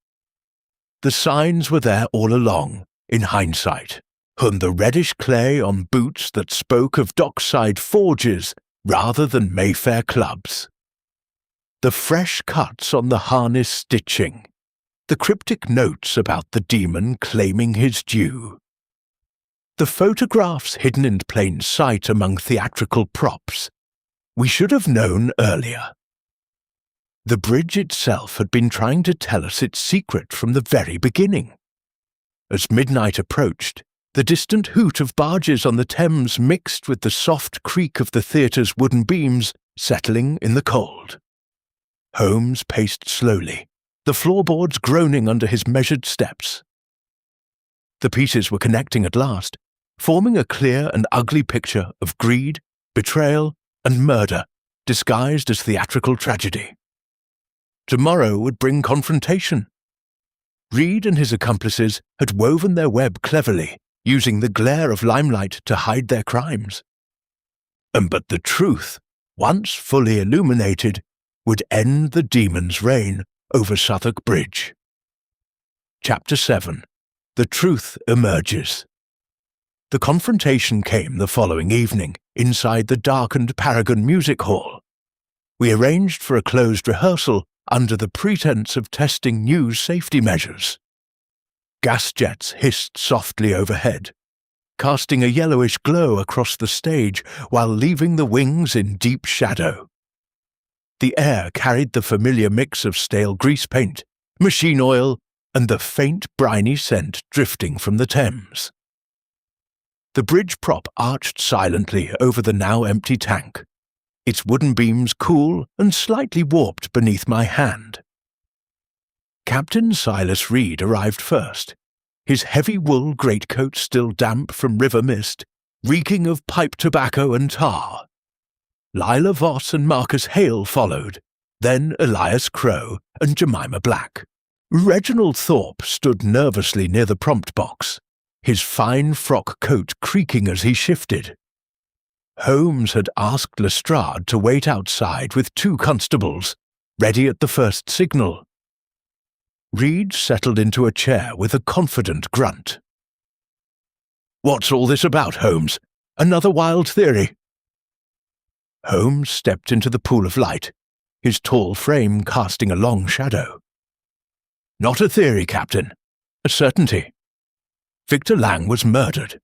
The signs were there all along, in hindsight, and the reddish clay on boots that spoke of dockside forges rather than Mayfair clubs. The fresh cuts on the harness stitching, the cryptic notes about the demon claiming his due. The photographs hidden in plain sight among theatrical props. We should have known earlier. The bridge itself had been trying to tell us its secret from the very beginning. As midnight approached, the distant hoot of barges on the Thames mixed with the soft creak of the theatre's wooden beams settling in the cold. Holmes paced slowly, the floorboards groaning under his measured steps. The pieces were connecting at last, forming a clear and ugly picture of greed, betrayal, and murder disguised as theatrical tragedy. Tomorrow would bring confrontation. Reed and his accomplices had woven their web cleverly, using the glare of limelight to hide their crimes. But the truth, once fully illuminated, would end the demon's reign over Southwark Bridge. Chapter 7. The Truth Emerges. The confrontation came the following evening, inside the darkened Paragon Music Hall. We arranged for a closed rehearsal under the pretense of testing new safety measures. Gas jets hissed softly overhead, casting a yellowish glow across the stage while leaving the wings in deep shadow. The air carried the familiar mix of stale grease paint, machine oil, and the faint briny scent drifting from the Thames. The bridge prop arched silently over the now empty tank, its wooden beams cool and slightly warped beneath my hand. Captain Silas Reed arrived first, his heavy wool greatcoat still damp from river mist, reeking of pipe tobacco and tar. Lila Voss and Marcus Hale followed, then Elias Crowe and Jemima Black. Reginald Thorpe stood nervously near the prompt box, his fine frock coat creaking as he shifted. Holmes had asked Lestrade to wait outside with 2 constables, ready at the first signal. Reed settled into a chair with a confident grunt. "What's all this about, Holmes? Another wild theory?" Holmes stepped into the pool of light, his tall frame casting a long shadow. "Not a theory, Captain. A certainty. Victor Lang was murdered,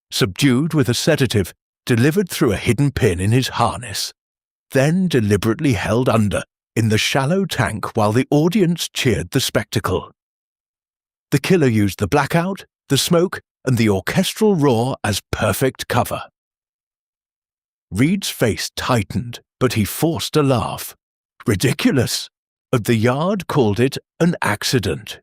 subdued with a sedative delivered through a hidden pin in his harness, then deliberately held under in the shallow tank while the audience cheered the spectacle. The killer used the blackout, the smoke, and the orchestral roar as perfect cover." Reed's face tightened, but he forced a laugh. "Ridiculous. The Yard called it an accident.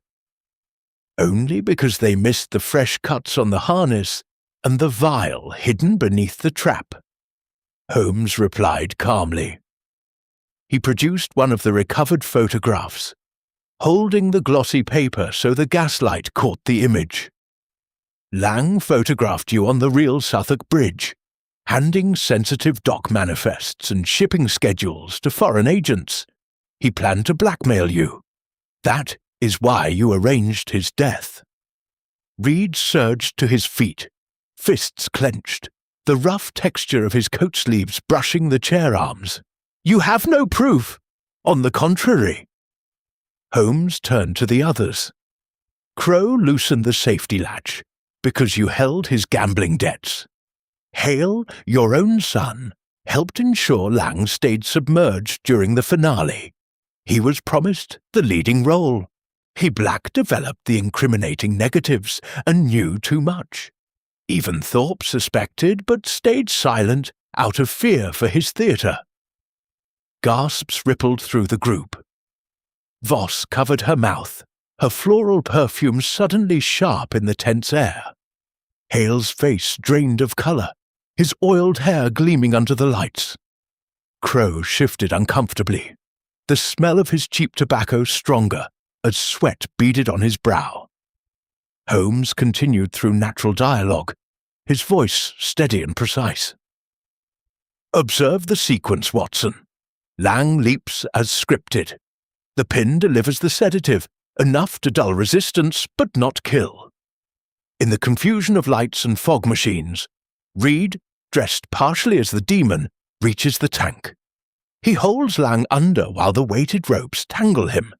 Only because they missed the fresh cuts on the harness and the vial hidden beneath the trap," Holmes replied calmly. He produced one of the recovered photographs, holding the glossy paper so the gaslight caught the image. "Lang photographed you on the real Southwark Bridge, handing sensitive dock manifests and shipping schedules to foreign agents. He planned to blackmail you. That is why you arranged his death." Reed surged to his feet, fists clenched, the rough texture of his coat sleeves brushing the chair arms. "You have no proof." "On the contrary." Holmes turned to the others. "Crowe loosened the safety latch because you held his gambling debts. Hale, your own son, helped ensure Lang stayed submerged during the finale. He was promised the leading role. Black developed the incriminating negatives and knew too much. Even Thorpe suspected but stayed silent out of fear for his theatre." Gasps rippled through the group. Voss covered her mouth, her floral perfume suddenly sharp in the tense air. Hale's face drained of colour, his oiled hair gleaming under the lights. Crow shifted uncomfortably, the smell of his cheap tobacco stronger as sweat beaded on his brow. Holmes continued through natural dialogue, his voice steady and precise. "Observe the sequence, Watson. Lang leaps as scripted. The pin delivers the sedative, enough to dull resistance but not kill. In the confusion of lights and fog machines, Reed, dressed partially as the demon, reaches the tank. He holds Lang under while the weighted ropes tangle him.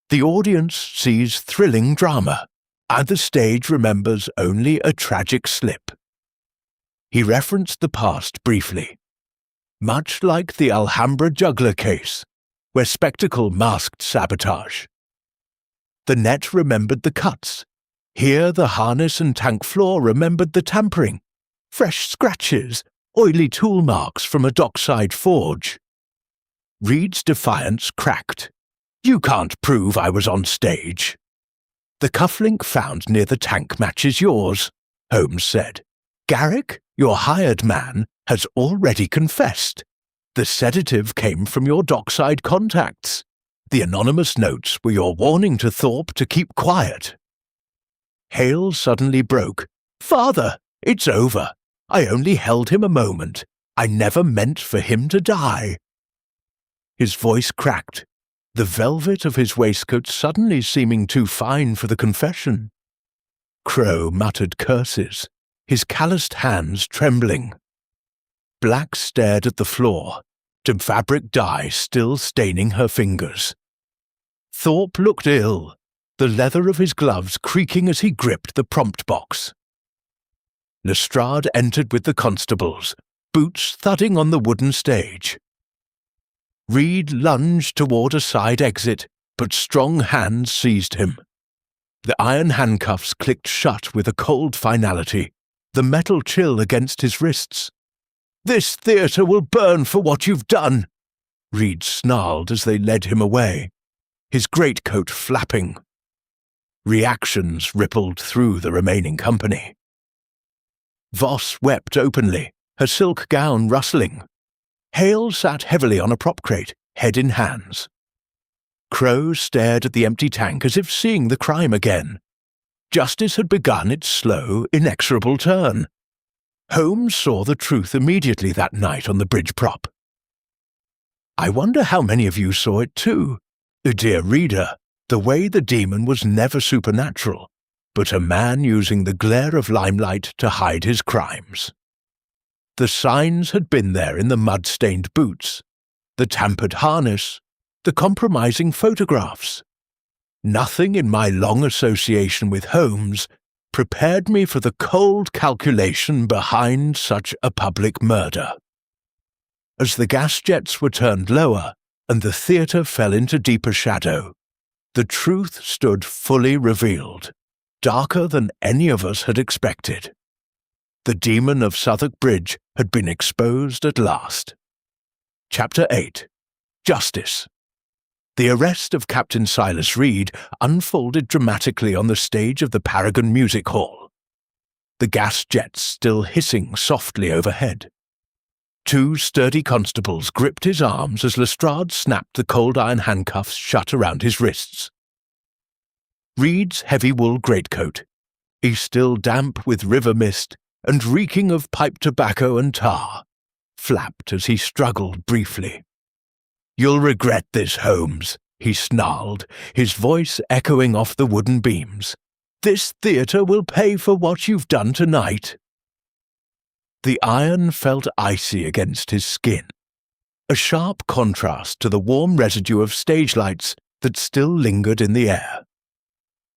The audience sees thrilling drama, and the stage remembers only a tragic slip." He referenced the past briefly. Much like the Alhambra juggler case, where spectacle masked sabotage. The net remembered the cuts. Here the harness and tank floor remembered the tampering. Fresh scratches, oily tool marks from a dockside forge. Reed's defiance cracked. "You can't prove I was on stage." "The cufflink found near the tank matches yours," Holmes said. "Garrick, your hired man, has already confessed. The sedative came from your dockside contacts. The anonymous notes were your warning to Thorpe to keep quiet." Hale suddenly broke. "Father, it's over. I only held him a moment. I never meant for him to die." His voice cracked, the velvet of his waistcoat suddenly seeming too fine for the confession. Crow muttered curses, his calloused hands trembling. Black stared at the floor, the fabric dye still staining her fingers. Thorpe looked ill, the leather of his gloves creaking as he gripped the prompt box. Lestrade entered with the constables, boots thudding on the wooden stage. Reed lunged toward a side exit, but strong hands seized him. The iron handcuffs clicked shut with a cold finality, the metal chill against his wrists. "This theatre will burn for what you've done," Reed snarled as they led him away, his greatcoat flapping. Reactions rippled through the remaining company. Voss wept openly, her silk gown rustling. Hale sat heavily on a prop crate, head in hands. Crow stared at the empty tank as if seeing the crime again. Justice had begun its slow, inexorable turn. Holmes saw the truth immediately that night on the bridge prop. I wonder how many of you saw it too. Dear reader, the way the demon was never supernatural, but a man using the glare of limelight to hide his crimes. The signs had been there in the mud-stained boots, the tampered harness, the compromising photographs. Nothing in my long association with Holmes prepared me for the cold calculation behind such a public murder. As the gas jets were turned lower and the theatre fell into deeper shadow, the truth stood fully revealed, darker than any of us had expected. The demon of Southwark Bridge had been exposed at last. Chapter 8. Justice. The arrest of Captain Silas Reed unfolded dramatically on the stage of the Paragon Music Hall, the gas jets still hissing softly overhead. Two sturdy constables gripped his arms as Lestrade snapped the cold iron handcuffs shut around his wrists. Reed's heavy wool greatcoat, he still damp with river mist and reeking of pipe tobacco and tar, flapped as he struggled briefly. "You'll regret this, Holmes," he snarled, his voice echoing off the wooden beams. "This theatre will pay for what you've done tonight." The iron felt icy against his skin, a sharp contrast to the warm residue of stage lights that still lingered in the air.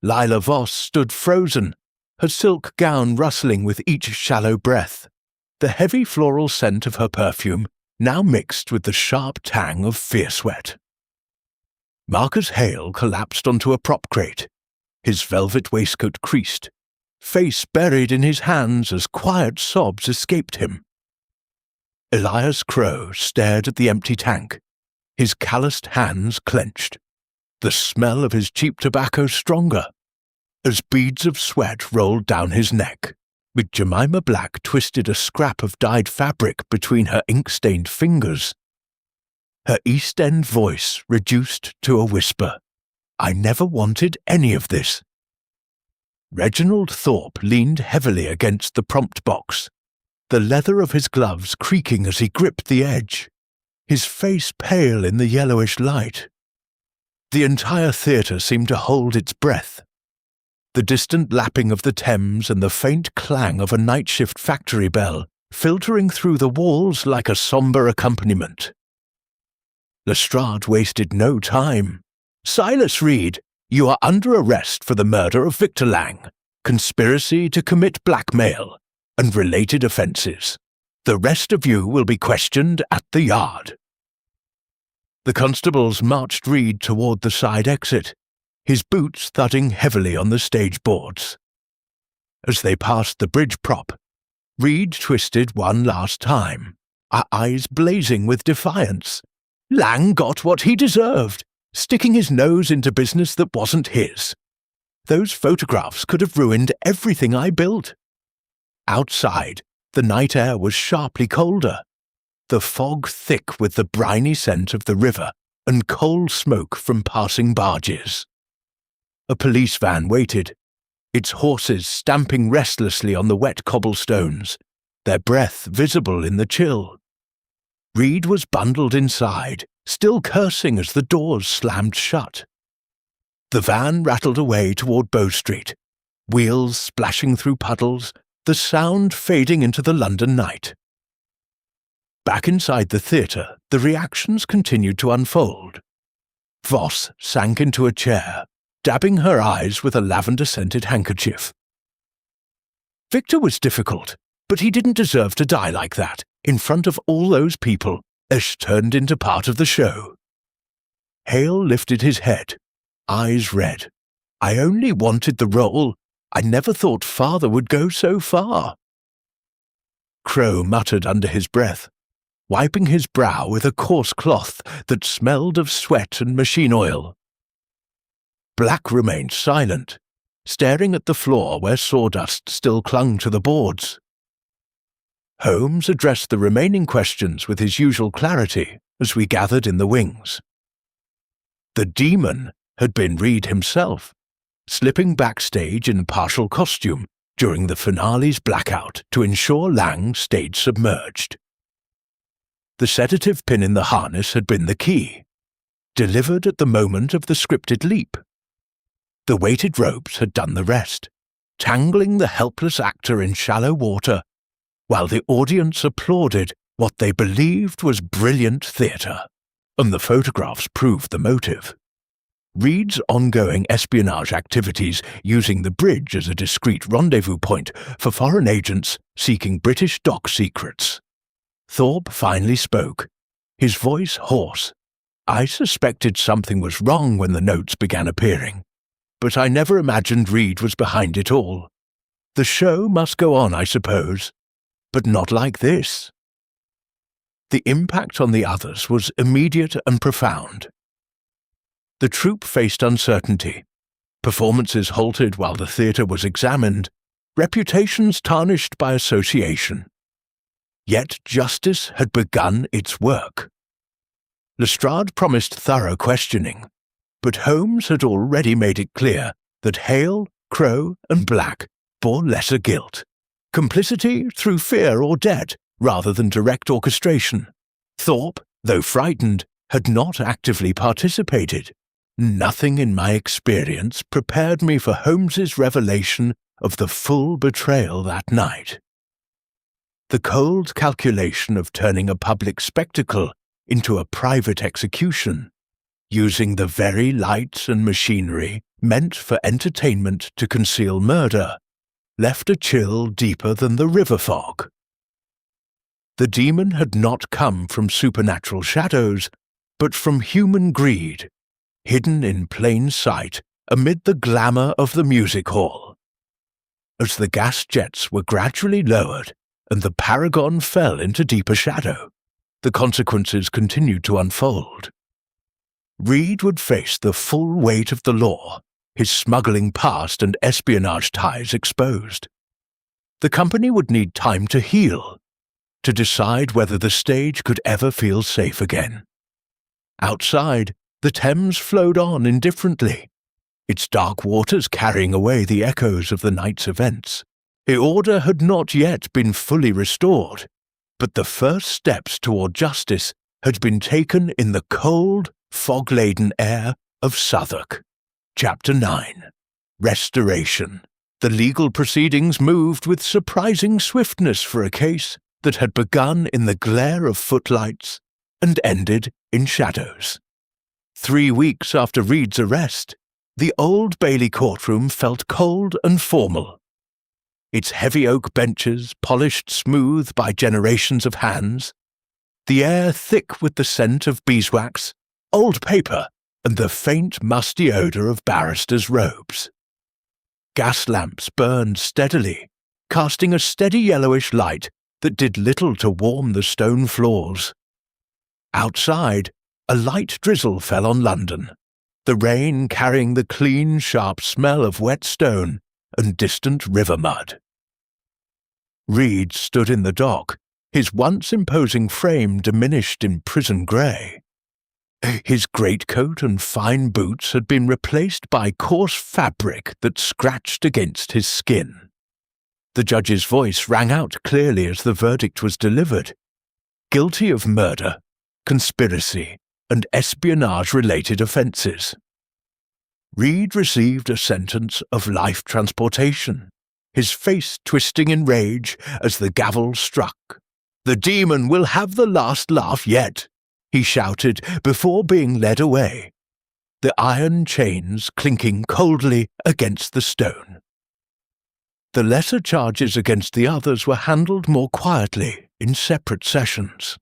Lila Voss stood frozen, her silk gown rustling with each shallow breath, the heavy floral scent of her perfume now mixed with the sharp tang of fear sweat. Marcus Hale collapsed onto a prop crate, his velvet waistcoat creased, face buried in his hands as quiet sobs escaped him. Elias Crow stared at the empty tank, his calloused hands clenched. the smell of his cheap tobacco stronger, as beads of sweat rolled down his neck, with Jemima Black twisted a scrap of dyed fabric between her ink-stained fingers. Her East End voice reduced to a whisper. I never wanted any of this. Reginald Thorpe leaned heavily against the prompt box, the leather of his gloves creaking as he gripped the edge, his face pale in the yellowish light. The entire theatre seemed to hold its breath. The distant lapping of the Thames and the faint clang of a night shift factory bell filtering through the walls like a sombre accompaniment. Lestrade wasted no time. Silas Reed, you are under arrest for the murder of Victor Lang, conspiracy to commit blackmail, and related offences. The rest of you will be questioned at the yard. The constables marched Reed toward the side exit, his boots thudding heavily on the stage boards. As they passed the bridge prop, Reed twisted one last time, eyes blazing with defiance. Lang got what he deserved, sticking his nose into business that wasn't his. Those photographs could have ruined everything I built. Outside, the night air was sharply colder, the fog thick with the briny scent of the river and coal smoke from passing barges. A police van waited, its horses stamping restlessly on the wet cobblestones, their breath visible in the chill. Reed was bundled inside, still cursing as the doors slammed shut. The van rattled away toward Bow Street, wheels splashing through puddles, the sound fading into the London night. Back inside the theatre, the reactions continued to unfold. Voss sank into a chair, dabbing her eyes with a lavender-scented handkerchief. Victor was difficult, but he didn't deserve to die like that, in front of all those people, as turned into part of the show. Hale lifted his head, eyes red. I only wanted the role. I never thought father would go so far. Crow muttered under his breath, wiping his brow with a coarse cloth that smelled of sweat and machine oil. Black remained silent, staring at the floor where sawdust still clung to the boards. Holmes addressed the remaining questions with his usual clarity as we gathered in the wings. The demon had been Reed himself, slipping backstage in partial costume during the finale's blackout to ensure Lang stayed submerged. The sedative pin in the harness had been the key, delivered at the moment of the scripted leap. The weighted ropes had done the rest, tangling the helpless actor in shallow water, while the audience applauded what they believed was brilliant theatre, and the photographs proved the motive. Reed's ongoing espionage activities using the bridge as a discreet rendezvous point for foreign agents seeking British dock secrets. Thorpe finally spoke, his voice hoarse. I suspected something was wrong when the notes began appearing, but I never imagined Reed was behind it all. The show must go on, I suppose, but not like this. The impact on the others was immediate and profound. The troupe faced uncertainty, performances halted while the theatre was examined, reputations tarnished by association. Yet justice had begun its work. Lestrade promised thorough questioning, but Holmes had already made it clear that Hale, Crow, and Black bore lesser guilt, complicity through fear or debt rather than direct orchestration. Thorpe, though frightened, had not actively participated. Nothing in my experience prepared me for Holmes's revelation of the full betrayal that night. The cold calculation of turning a public spectacle into a private execution, using the very lights and machinery meant for entertainment to conceal murder, left a chill deeper than the river fog. The demon had not come from supernatural shadows, but from human greed, hidden in plain sight amid the glamour of the music hall. As the gas jets were gradually lowered and the paragon fell into deeper shadow, the consequences continued to unfold. Reed would face the full weight of the law, his smuggling past and espionage ties exposed. The company would need time to heal, to decide whether the stage could ever feel safe again. Outside, the Thames flowed on indifferently, its dark waters carrying away the echoes of the night's events. The order had not yet been fully restored, but the first steps toward justice had been taken in the cold, fog-laden air of Southwark. Chapter 9. Restoration. The legal proceedings moved with surprising swiftness for a case that had begun in the glare of footlights and ended in shadows. 3 weeks after Reed's arrest, the Old Bailey courtroom felt cold and formal. Its heavy oak benches polished smooth by generations of hands, the air thick with the scent of beeswax, old paper, and the faint musty odour of barristers' robes. Gas lamps burned steadily, casting a steady yellowish light that did little to warm the stone floors. Outside, a light drizzle fell on London, the rain carrying the clean, sharp smell of wet stone and distant river mud. Reed stood in the dock, his once imposing frame diminished in prison grey. His greatcoat and fine boots had been replaced by coarse fabric that scratched against his skin. The judge's voice rang out clearly as the verdict was delivered. Guilty of murder, conspiracy, and espionage-related offences. Reed received a sentence of life transportation, his face twisting in rage as the gavel struck. "The demon will have the last laugh yet," he shouted before being led away, the iron chains clinking coldly against the stone. The lesser charges against the others were handled more quietly in separate sessions.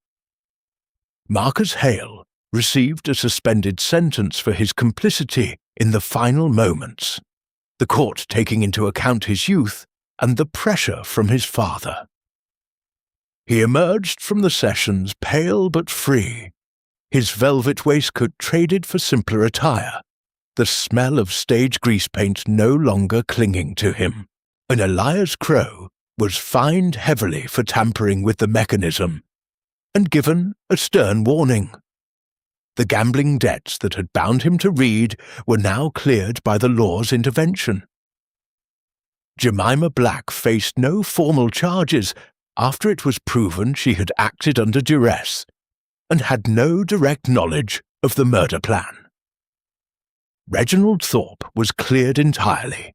Marcus Hale received a suspended sentence for his complicity in the final moments, the court taking into account his youth and the pressure from his father. He emerged from the sessions pale but free, his velvet waistcoat traded for simpler attire, the smell of stage grease paint no longer clinging to him, and Elias Crowe was fined heavily for tampering with the mechanism and given a stern warning. The gambling debts that had bound him to Reed were now cleared by the law's intervention. Jemima Black faced no formal charges after it was proven she had acted under duress and had no direct knowledge of the murder plan. Reginald Thorpe was cleared entirely,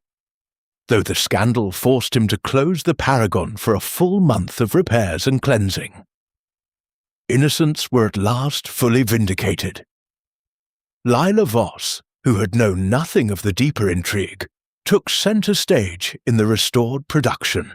though the scandal forced him to close the Paragon for a full month of repairs and cleansing. Innocents were at last fully vindicated. Lila Voss, who had known nothing of the deeper intrigue, took centre stage in the restored production.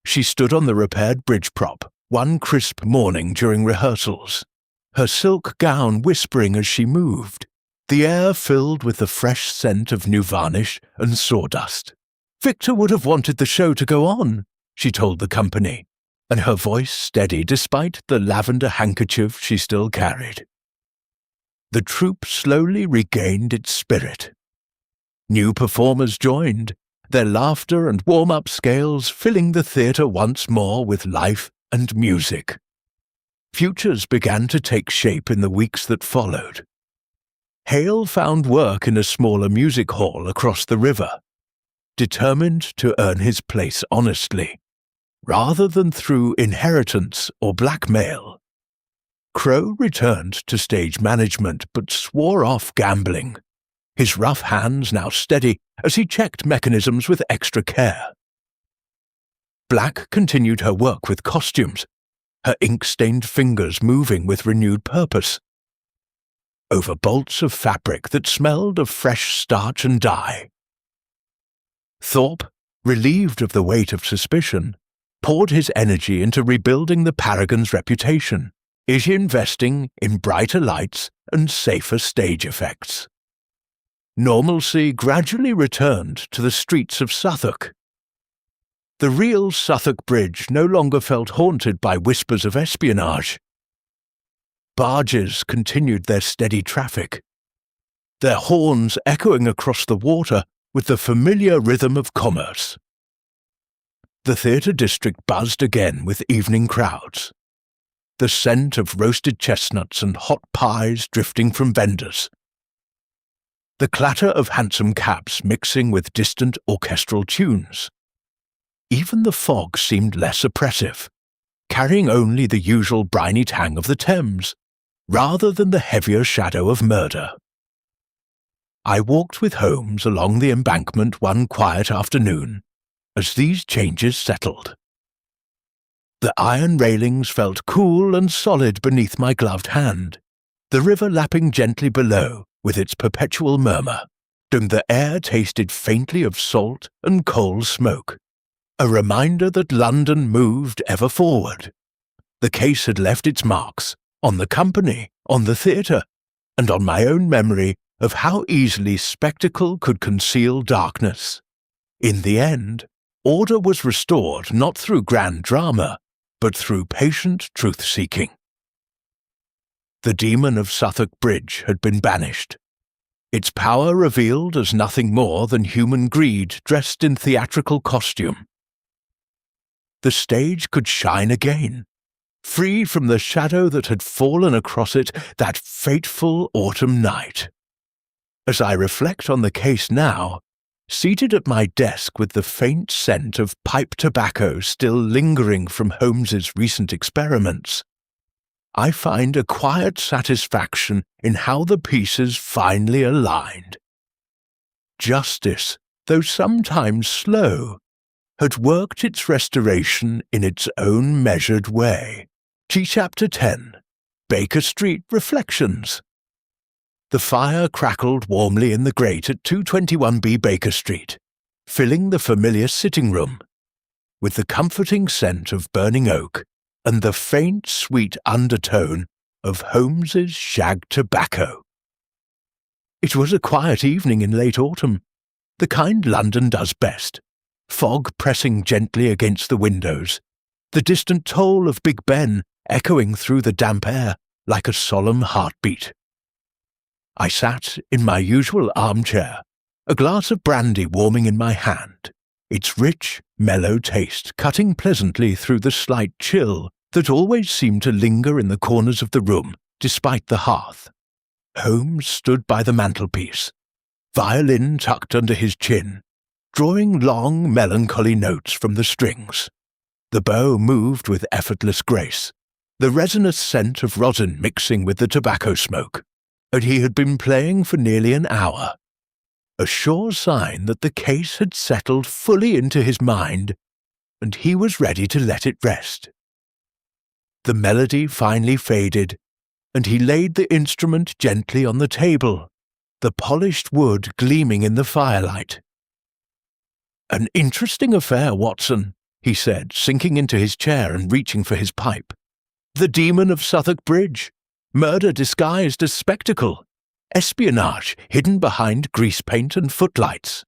She stood on the repaired bridge prop one crisp morning during rehearsals, her silk gown whispering as she moved, the air filled with the fresh scent of new varnish and sawdust. "Victor would have wanted the show to go on," she told the company, and her voice steady despite the lavender handkerchief she still carried. The troupe slowly regained its spirit. New performers joined, their laughter and warm-up scales filling the theatre once more with life and music. Futures began to take shape in the weeks that followed. Hale found work in a smaller music hall across the river, determined to earn his place honestly, rather than through inheritance or blackmail. Crowe returned to stage management but swore off gambling, his rough hands now steady as he checked mechanisms with extra care. Black continued her work with costumes, her ink-stained fingers moving with renewed purpose, over bolts of fabric that smelled of fresh starch and dye. Thorpe, relieved of the weight of suspicion, poured his energy into rebuilding the Paragon's reputation, investing in brighter lights and safer stage effects. Normalcy gradually returned to the streets of Southwark. The real Southwark Bridge no longer felt haunted by whispers of espionage. barges continued their steady traffic, their horns echoing across the water with the familiar rhythm of commerce. The theatre district buzzed again with evening crowds, the scent of roasted chestnuts and hot pies drifting from vendors, the clatter of hansom cabs mixing with distant orchestral tunes. Even the fog seemed less oppressive, carrying only the usual briny tang of the Thames, rather than the heavier shadow of murder. I walked with Holmes along the embankment one quiet afternoon, as these changes settled. The iron railings felt cool and solid beneath my gloved hand, the river lapping gently below with its perpetual murmur, and the air tasted faintly of salt and coal smoke, a reminder that London moved ever forward. The case had left its marks on the company, on the theatre, and on my own memory of how easily spectacle could conceal darkness. In the end, order was restored not through grand drama, but through patient truth-seeking. The demon of Southwark Bridge had been banished, its power revealed as nothing more than human greed dressed in theatrical costume. The stage could shine again, free from the shadow that had fallen across it that fateful autumn night. As I reflect on the case now, seated at my desk with the faint scent of pipe tobacco still lingering from Holmes's recent experiments, I find a quiet satisfaction in how the pieces finally aligned. Justice, though sometimes slow, had worked its restoration in its own measured way. Chapter 10. Baker Street Reflections. The fire crackled warmly in the grate at 221B Baker Street, filling the familiar sitting room, with the comforting scent of burning oak and the faint, sweet undertone of Holmes's shag tobacco. It was a quiet evening in late autumn, the kind London does best, fog pressing gently against the windows, the distant toll of Big Ben echoing through the damp air like a solemn heartbeat. I sat in my usual armchair, a glass of brandy warming in my hand, its rich, mellow taste cutting pleasantly through the slight chill that always seemed to linger in the corners of the room despite the hearth. Holmes stood by the mantelpiece, violin tucked under his chin, drawing long, melancholy notes from the strings. The bow moved with effortless grace, the resinous scent of rosin mixing with the tobacco smoke, and he had been playing for nearly an hour, a sure sign that the case had settled fully into his mind, and he was ready to let it rest. The melody finally faded, and he laid the instrument gently on the table, the polished wood gleaming in the firelight. "An interesting affair, Watson," he said, sinking into his chair and reaching for his pipe. "The demon of Southwark Bridge. Murder disguised as spectacle. Espionage hidden behind grease paint and footlights.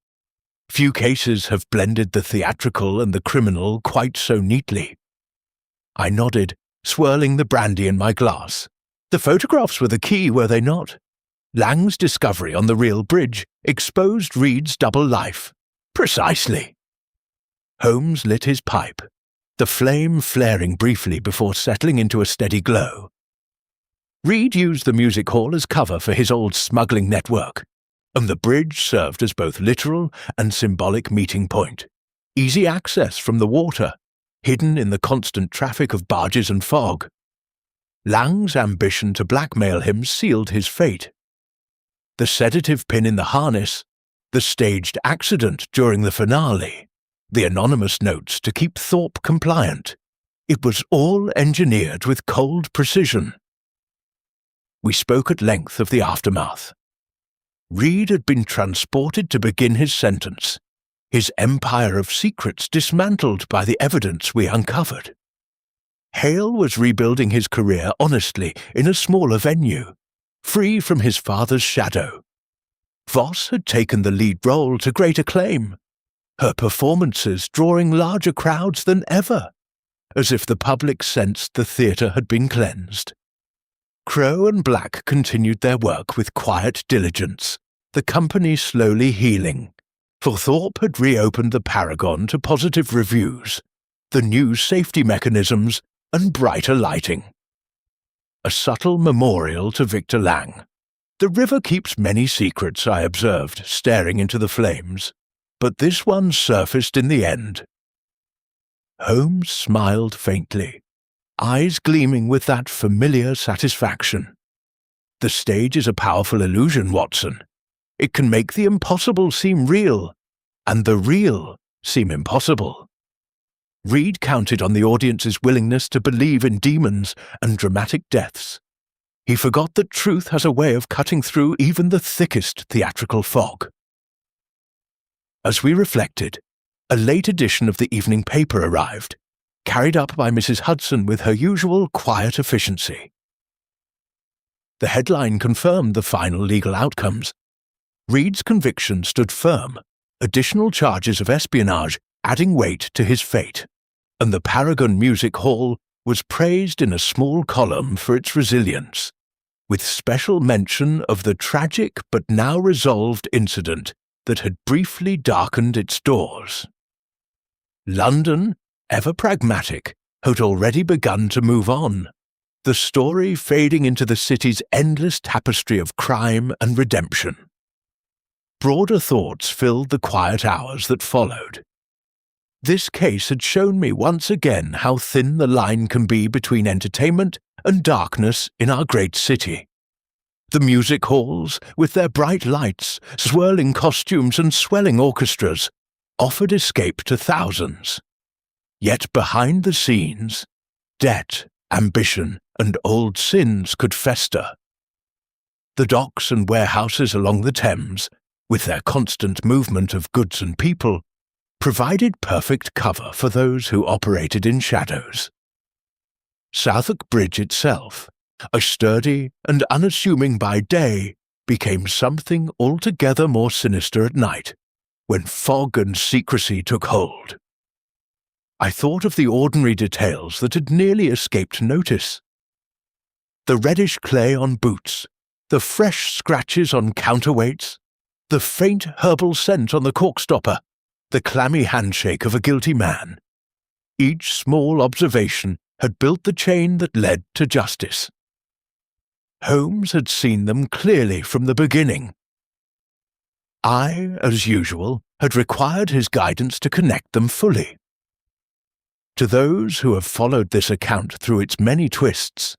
Few cases have blended the theatrical and the criminal quite so neatly." I nodded, swirling the brandy in my glass. The photographs were the key, were they not? Lang's discovery on the real bridge exposed Reed's double life. Precisely. Holmes lit his pipe, the flame flaring briefly before settling into a steady glow. Reed used the music hall as cover for his old smuggling network, and the bridge served as both literal and symbolic meeting point. Easy access from the water, hidden in the constant traffic of barges and fog. Lang's ambition to blackmail him sealed his fate. The sedative pin in the harness, the staged accident during the finale, the anonymous notes to keep Thorpe compliant. It was all engineered with cold precision. We spoke at length of the aftermath. Reed had been transported to begin his sentence, his empire of secrets dismantled by the evidence we uncovered. Hale was rebuilding his career honestly in a smaller venue, free from his father's shadow. Voss had taken the lead role to great acclaim, her performances drawing larger crowds than ever, as if the public sensed the theatre had been cleansed. Crow and Black continued their work with quiet diligence, the company slowly healing, for Thorpe had reopened the Paragon to positive reviews, the new safety mechanisms, and brighter lighting. A subtle memorial to Victor Lang. The river keeps many secrets, I observed, staring into the flames, but this one surfaced in the end. Holmes smiled faintly, eyes gleaming with that familiar satisfaction. The stage is a powerful illusion, Watson. It can make the impossible seem real, and the real seem impossible. Reed counted on the audience's willingness to believe in demons and dramatic deaths. He forgot that truth has a way of cutting through even the thickest theatrical fog. As we reflected, a late edition of the evening paper arrived, carried up by Mrs. Hudson with her usual quiet efficiency. The headline confirmed the final legal outcomes. Reed's conviction stood firm, additional charges of espionage adding weight to his fate, and the Paragon Music Hall was praised in a small column for its resilience, with special mention of the tragic but now resolved incident that had briefly darkened its doors. London, ever pragmatic, had already begun to move on, the story fading into the city's endless tapestry of crime and redemption. Broader thoughts filled the quiet hours that followed. This case had shown me once again how thin the line can be between entertainment and darkness in our great city. The music halls, with their bright lights, swirling costumes and swelling orchestras, offered escape to thousands. Yet behind the scenes, debt, ambition, and old sins could fester. The docks and warehouses along the Thames, with their constant movement of goods and people, provided perfect cover for those who operated in shadows. Southwark Bridge itself, a sturdy and unassuming by day, became something altogether more sinister at night, when fog and secrecy took hold. I thought of the ordinary details that had nearly escaped notice. The reddish clay on boots, the fresh scratches on counterweights, the faint herbal scent on the corkstopper, the clammy handshake of a guilty man. Each small observation had built the chain that led to justice. Holmes had seen them clearly from the beginning. I, as usual, had required his guidance to connect them fully. To those who have followed this account through its many twists,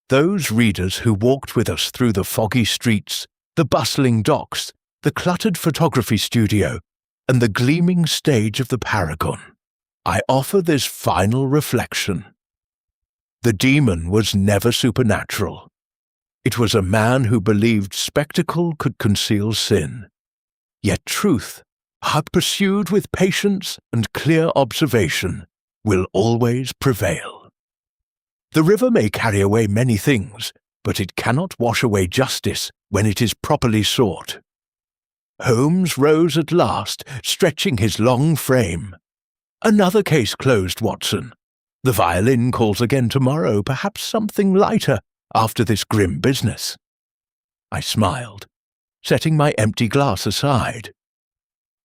those readers who walked with us through the foggy streets, the bustling docks, the cluttered photography studio, and the gleaming stage of the Paragon, I offer this final reflection. The demon was never supernatural. It was a man who believed spectacle could conceal sin. Yet truth, pursued with patience and clear observation, will always prevail. The river may carry away many things, but it cannot wash away justice when it is properly sought. Holmes rose at last, stretching his long frame. Another case closed, Watson. The violin calls again tomorrow, perhaps something lighter after this grim business. I smiled, setting my empty glass aside.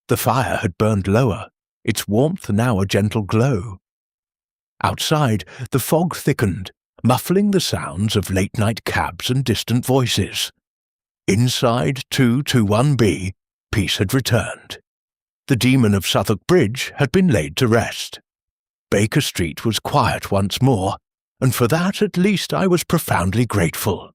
The fire had burned lower, its warmth now a gentle glow. Outside, the fog thickened, muffling the sounds of late-night cabs and distant voices. Inside 221B, peace had returned. The demon of Southwark Bridge had been laid to rest. Baker Street was quiet once more, and for that at least I was profoundly grateful.